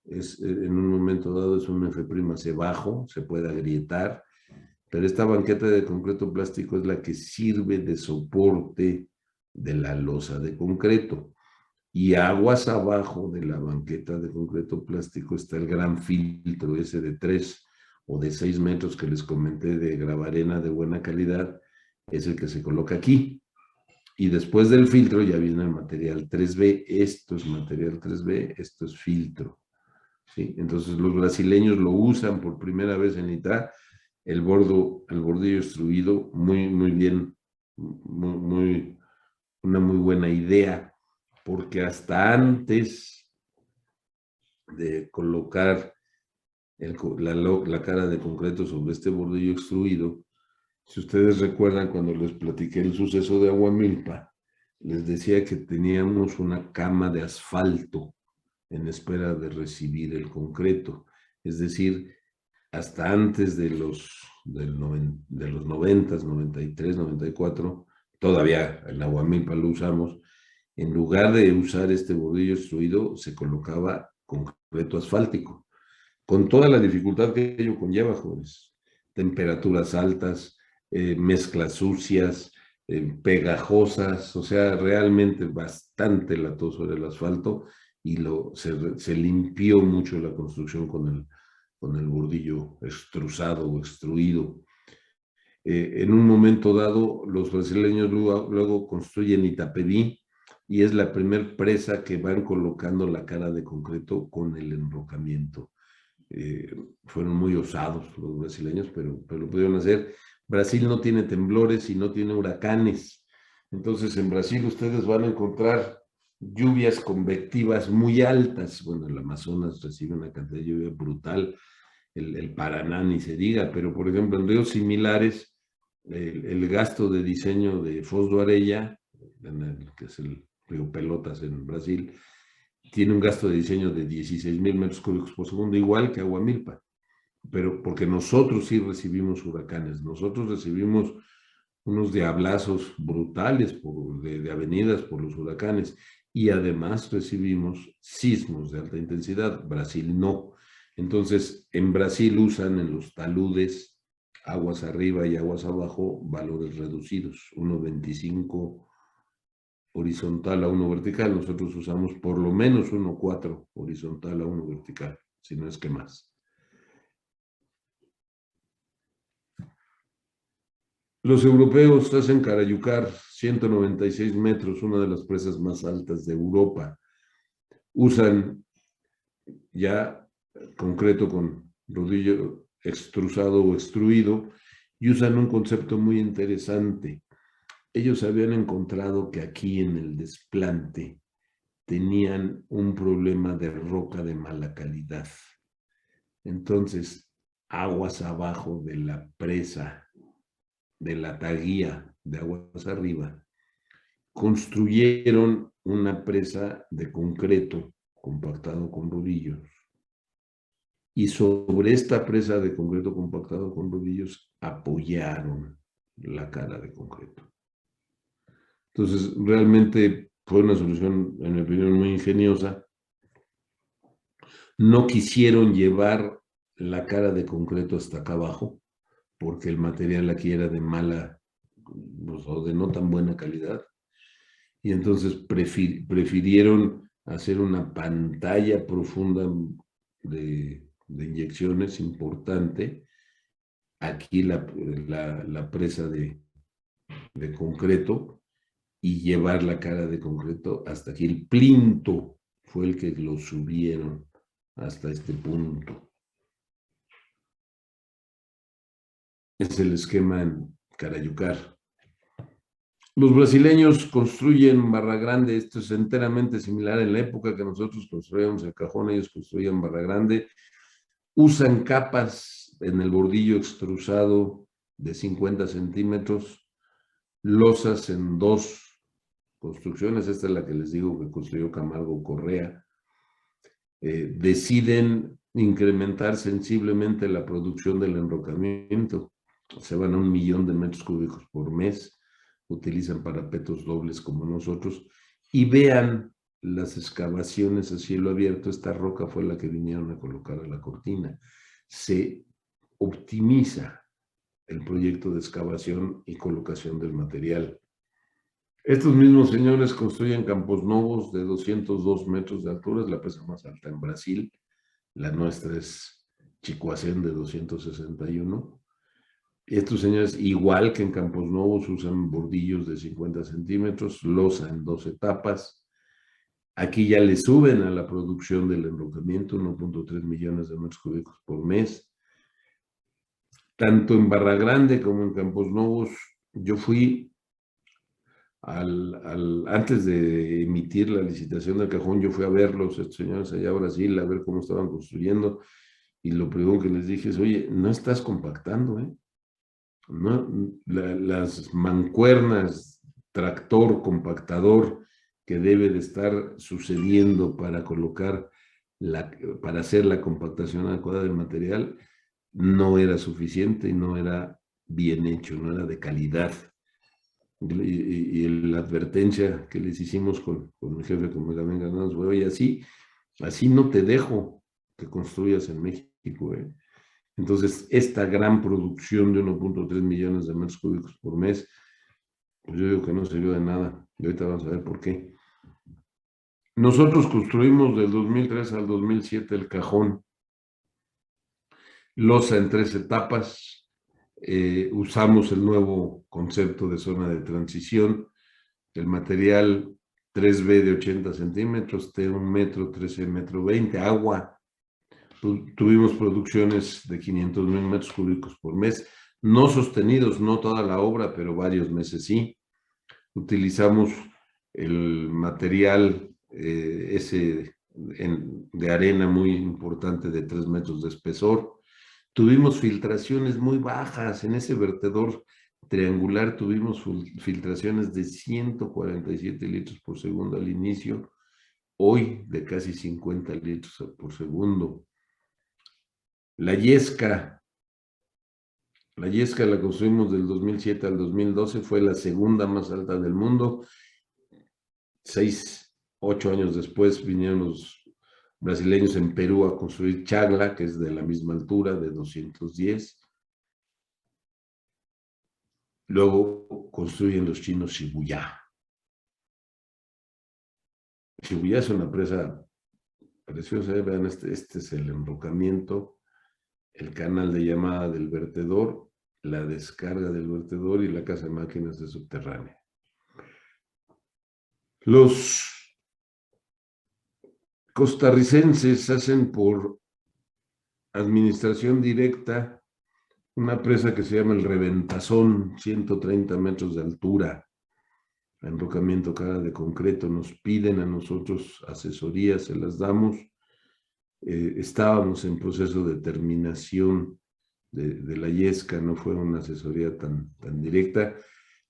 En un momento dado es un F' bajo, se puede agrietar, pero esta banqueta de concreto plástico es la que sirve de soporte de la losa de concreto. Y aguas abajo de la banqueta de concreto plástico está el gran filtro ese de 3 o de 6 metros que les comenté, de gravarena de buena calidad, es el que se coloca aquí. Y después del filtro ya viene el material 3B. Esto es material 3B, esto es filtro. ¿Sí? Entonces los brasileños lo usan por primera vez en Itá, el bordillo extruido, muy, muy bien, una muy buena idea, porque hasta antes de colocar la cara de concreto sobre este bordillo extruido, Si ustedes recuerdan cuando les platiqué el suceso de Aguamilpa, les decía que teníamos una cama de asfalto en espera de recibir el concreto. Es decir, hasta antes de los 90, 93, 94, todavía en Aguamilpa lo usamos, en lugar de usar este bordillo extruido, se colocaba concreto asfáltico, con toda la dificultad que ello conlleva, jóvenes. Temperaturas altas, mezclas sucias, pegajosas, o sea, realmente bastante latoso era el asfalto y se limpió mucho la construcción con el bordillo extrusado o extruido. En un momento dado, los brasileños luego construyen Itapebí y es la primer presa que van colocando la cara de concreto con el enrocamiento. Fueron muy osados los brasileños, pero lo pudieron hacer. Brasil no tiene temblores y no tiene huracanes. Entonces, en Brasil ustedes van a encontrar lluvias convectivas muy altas. Bueno, el Amazonas recibe una cantidad de lluvia brutal, el Paraná ni se diga, pero por ejemplo, en ríos similares, el gasto de diseño de Foz do Areia, que es el río Pelotas en Brasil, tiene un gasto de diseño de 16,000 metros cúbicos por segundo, igual que Aguamilpa, pero porque nosotros sí recibimos huracanes, nosotros recibimos unos diablazos brutales de avenidas por los huracanes y además recibimos sismos de alta intensidad, Brasil no. Entonces, en Brasil usan en los taludes aguas arriba y aguas abajo valores reducidos, 1,25 horizontal a 1 vertical. Nosotros usamos por lo menos 1,4 horizontal a 1 vertical, si no es que más. Los europeos hacen Carayucar, 196 metros, una de las presas más altas de Europa. Usan ya concreto con rodillo extrusado o extruido y usan un concepto muy interesante. Ellos habían encontrado que aquí en el desplante tenían un problema de roca de mala calidad. Entonces, aguas abajo de la presa, de la taguía de aguas arriba, construyeron una presa de concreto compactado con rodillos. Y sobre esta presa de concreto compactado con rodillos apoyaron la cara de concreto. Entonces, realmente fue una solución, en mi opinión, muy ingeniosa. No quisieron llevar la cara de concreto hasta acá abajo, porque el material aquí era de mala o de no tan buena calidad. Y entonces prefirieron hacer una pantalla profunda de inyecciones importante. Aquí la presa de concreto y llevar la cara de concreto hasta aquí. El plinto fue el que lo subieron hasta este punto. Es el esquema en Carayucar. Los brasileños construyen Barra Grande, esto es enteramente similar en la época que nosotros construíamos el Cajón, ellos construían Barra Grande, usan capas en el bordillo extrusado de 50 centímetros, losas en 2 construcciones, esta es la que les digo que construyó Camargo Correa, deciden incrementar sensiblemente la producción del enrocamiento, se van a 1,000,000 de metros cúbicos por mes, utilizan parapetos dobles como nosotros, y vean las excavaciones a cielo abierto, esta roca fue la que vinieron a colocar a la cortina. Se optimiza el proyecto de excavación y colocación del material. Estos mismos señores construyen Campos Novos de 202 metros de altura, es la presa más alta en Brasil. La nuestra es Chicoacén de 261. Estos señores, igual que en Campos Novos, usan bordillos de 50 centímetros, losa en 2 etapas. Aquí ya le suben a la producción del enrocamiento 1,3 millones de metros cúbicos por mes. Tanto en Barra Grande como en Campos Novos, yo fui antes de emitir la licitación del Cajón, yo fui a verlos, estos señores allá a Brasil, a ver cómo estaban construyendo, y lo primero que les dije es, oye, no estás compactando, ¿eh? ¿no? Las mancuernas, tractor, compactador, que debe de estar sucediendo para colocar, para hacer la compactación adecuada del material, no era suficiente y no era bien hecho, no era de calidad. Y la advertencia que les hicimos con mi jefe, con Benjamín Granados, fue, oye, así no te dejo que construyas en México, ¿eh? Entonces, esta gran producción de 1.3 millones de metros cúbicos por mes, pues yo digo que no sirvió de nada. Y ahorita vamos a ver por qué. Nosotros construimos del 2003 al 2007 el cajón, losa en 3 etapas. Usamos el nuevo concepto de zona de transición, el material 3B de 80 centímetros, T 1 metro, 13 metro 20, agua. Tuvimos producciones de 500,000 metros cúbicos por mes, no sostenidos, no toda la obra, pero varios meses sí. Utilizamos el material de arena muy importante de 3 metros de espesor. Tuvimos filtraciones muy bajas en ese vertedor triangular, tuvimos filtraciones de 147 litros por segundo al inicio, hoy de casi 50 litros por segundo. La Yesca la construimos del 2007 al 2012, fue la segunda más alta del mundo. 8 años después vinieron los brasileños en Perú a construir Chagla, que es de la misma altura, de 210. Luego construyen los chinos Shibuya. Shibuya es una presa preciosa, vean, este es el enrocamiento, el canal de llamada del vertedor, la descarga del vertedor y la casa de máquinas de subterránea. Los costarricenses hacen por administración directa una presa que se llama el Reventazón, 130 metros de altura, enrocamiento cara de concreto. Nos piden a nosotros asesorías, se las damos. Estábamos en proceso de terminación de la Yesca, no fue una asesoría tan directa,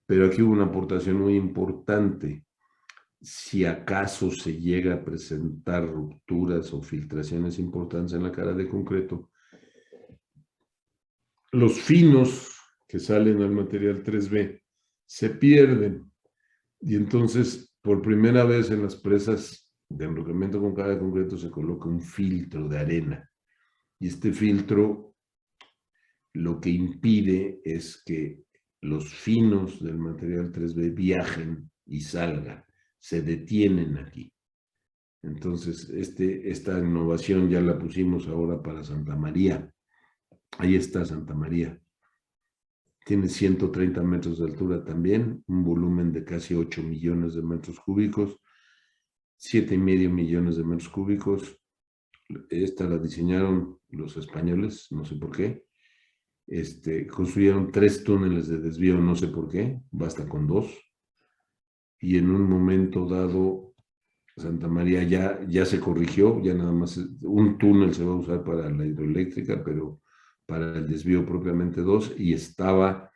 pero aquí hubo una aportación muy importante. Si acaso se llega a presentar rupturas o filtraciones importantes en la cara de concreto, los finos que salen al material 3B se pierden. Y entonces, por primera vez en las presas de enrocamiento con cara de concreto se coloca un filtro de arena. Y este filtro lo que impide es que los finos del material 3B viajen y salgan, se detienen aquí. Entonces, esta innovación ya la pusimos ahora para Santa María. Ahí está Santa María. Tiene 130 metros de altura también, un volumen de casi 8 millones de metros cúbicos, 7,5 millones de metros cúbicos. Esta la diseñaron los españoles, no sé por qué. Construyeron 3 túneles de desvío, no sé por qué, basta con 2. Y en un momento dado, Santa María ya se corrigió, ya nada más un túnel se va a usar para la hidroeléctrica, pero para el desvío propiamente 2, y estaba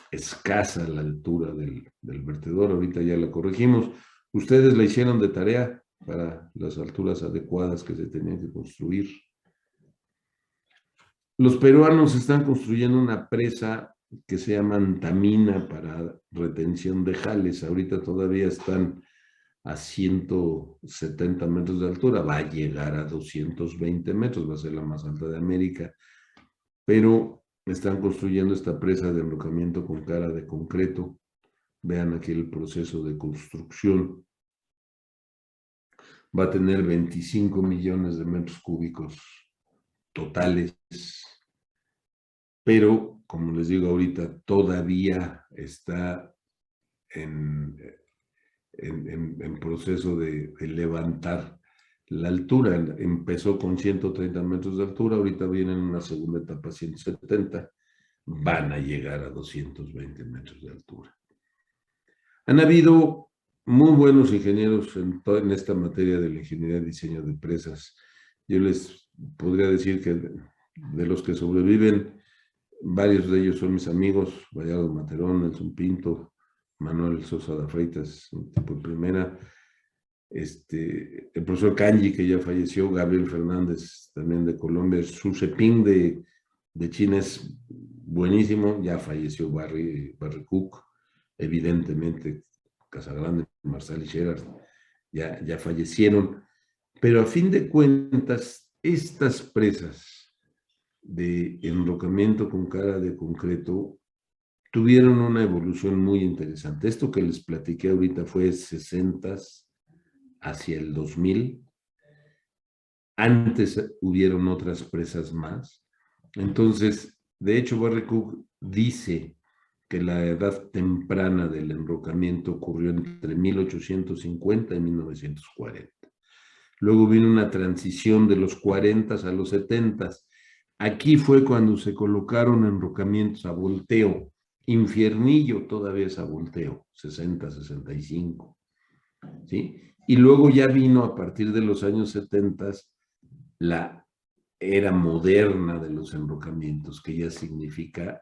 escasa la altura del vertedor, ahorita ya la corregimos. Ustedes la hicieron de tarea para las alturas adecuadas que se tenían que construir. Los peruanos están construyendo una presa que se llama Antamina para retención de jales. Ahorita todavía están a 170 metros de altura, va a llegar a 220 metros, va a ser la más alta de América, pero están construyendo esta presa de enrocamiento con cara de concreto. Vean aquí el proceso de construcción. Va a tener 25 millones de metros cúbicos totales, pero como les digo ahorita, todavía está en proceso de levantar la altura. Empezó con 130 metros de altura, ahorita viene en una segunda etapa 170, van a llegar a 220 metros de altura. Han habido muy buenos ingenieros en esta materia de la ingeniería de diseño de presas. Yo les podría decir que de los que sobreviven, varios de ellos son mis amigos, Gallardo Materón, Nelson Pinto, Manuel Sosa da Freitas, un tipo de primera, el profesor Kanji, que ya falleció, Gabriel Fernández, también de Colombia, Su Cepín de China es buenísimo, ya falleció Barry Cook, evidentemente Casagrande, Marcel y Gerard ya fallecieron, pero a fin de cuentas, estas presas de enrocamiento con cara de concreto tuvieron una evolución muy interesante. Esto que les platiqué ahorita fue 60s hacia el 2000. Antes hubieron otras presas más. Entonces, de hecho, Barry Cook dice que la edad temprana del enrocamiento ocurrió entre 1850 y 1940. Luego vino una transición de los 40 a los 70. Aquí fue cuando se colocaron enrocamientos a volteo. Infiernillo todavía es a volteo, 60, 65. ¿Sí? Y luego ya vino a partir de los años 70 la era moderna de los enrocamientos, que ya significa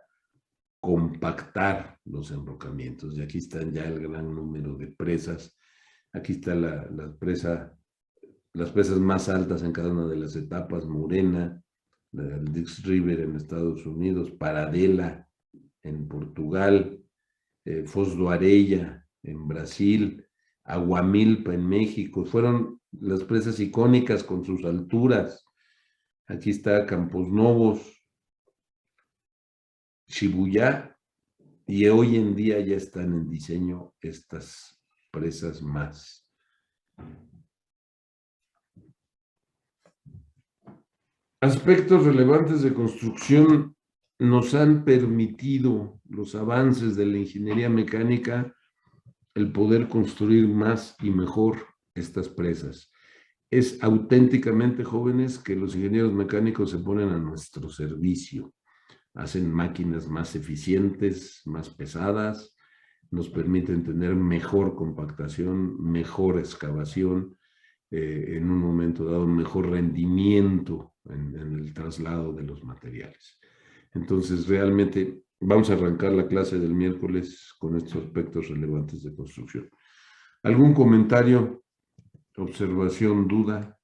compactar los enrocamientos. Y aquí están ya el gran número de presas. Aquí está las presas más altas en cada una de las etapas: Morena, el Dix River en Estados Unidos, Paradela en Portugal, Foz do Areia en Brasil, Aguamilpa en México. Fueron las presas icónicas con sus alturas. Aquí está Campos Novos, Shibuya, y hoy en día ya están en diseño estas presas más. Aspectos relevantes de construcción nos han permitido los avances de la ingeniería mecánica el poder construir más y mejor estas presas. Es auténticamente, jóvenes, que los ingenieros mecánicos se ponen a nuestro servicio. Hacen máquinas más eficientes, más pesadas, nos permiten tener mejor compactación, mejor excavación, en un momento dado, mejor rendimiento en el traslado de los materiales. Entonces, realmente, vamos a arrancar la clase del miércoles con estos aspectos relevantes de construcción. ¿Algún comentario, observación, duda?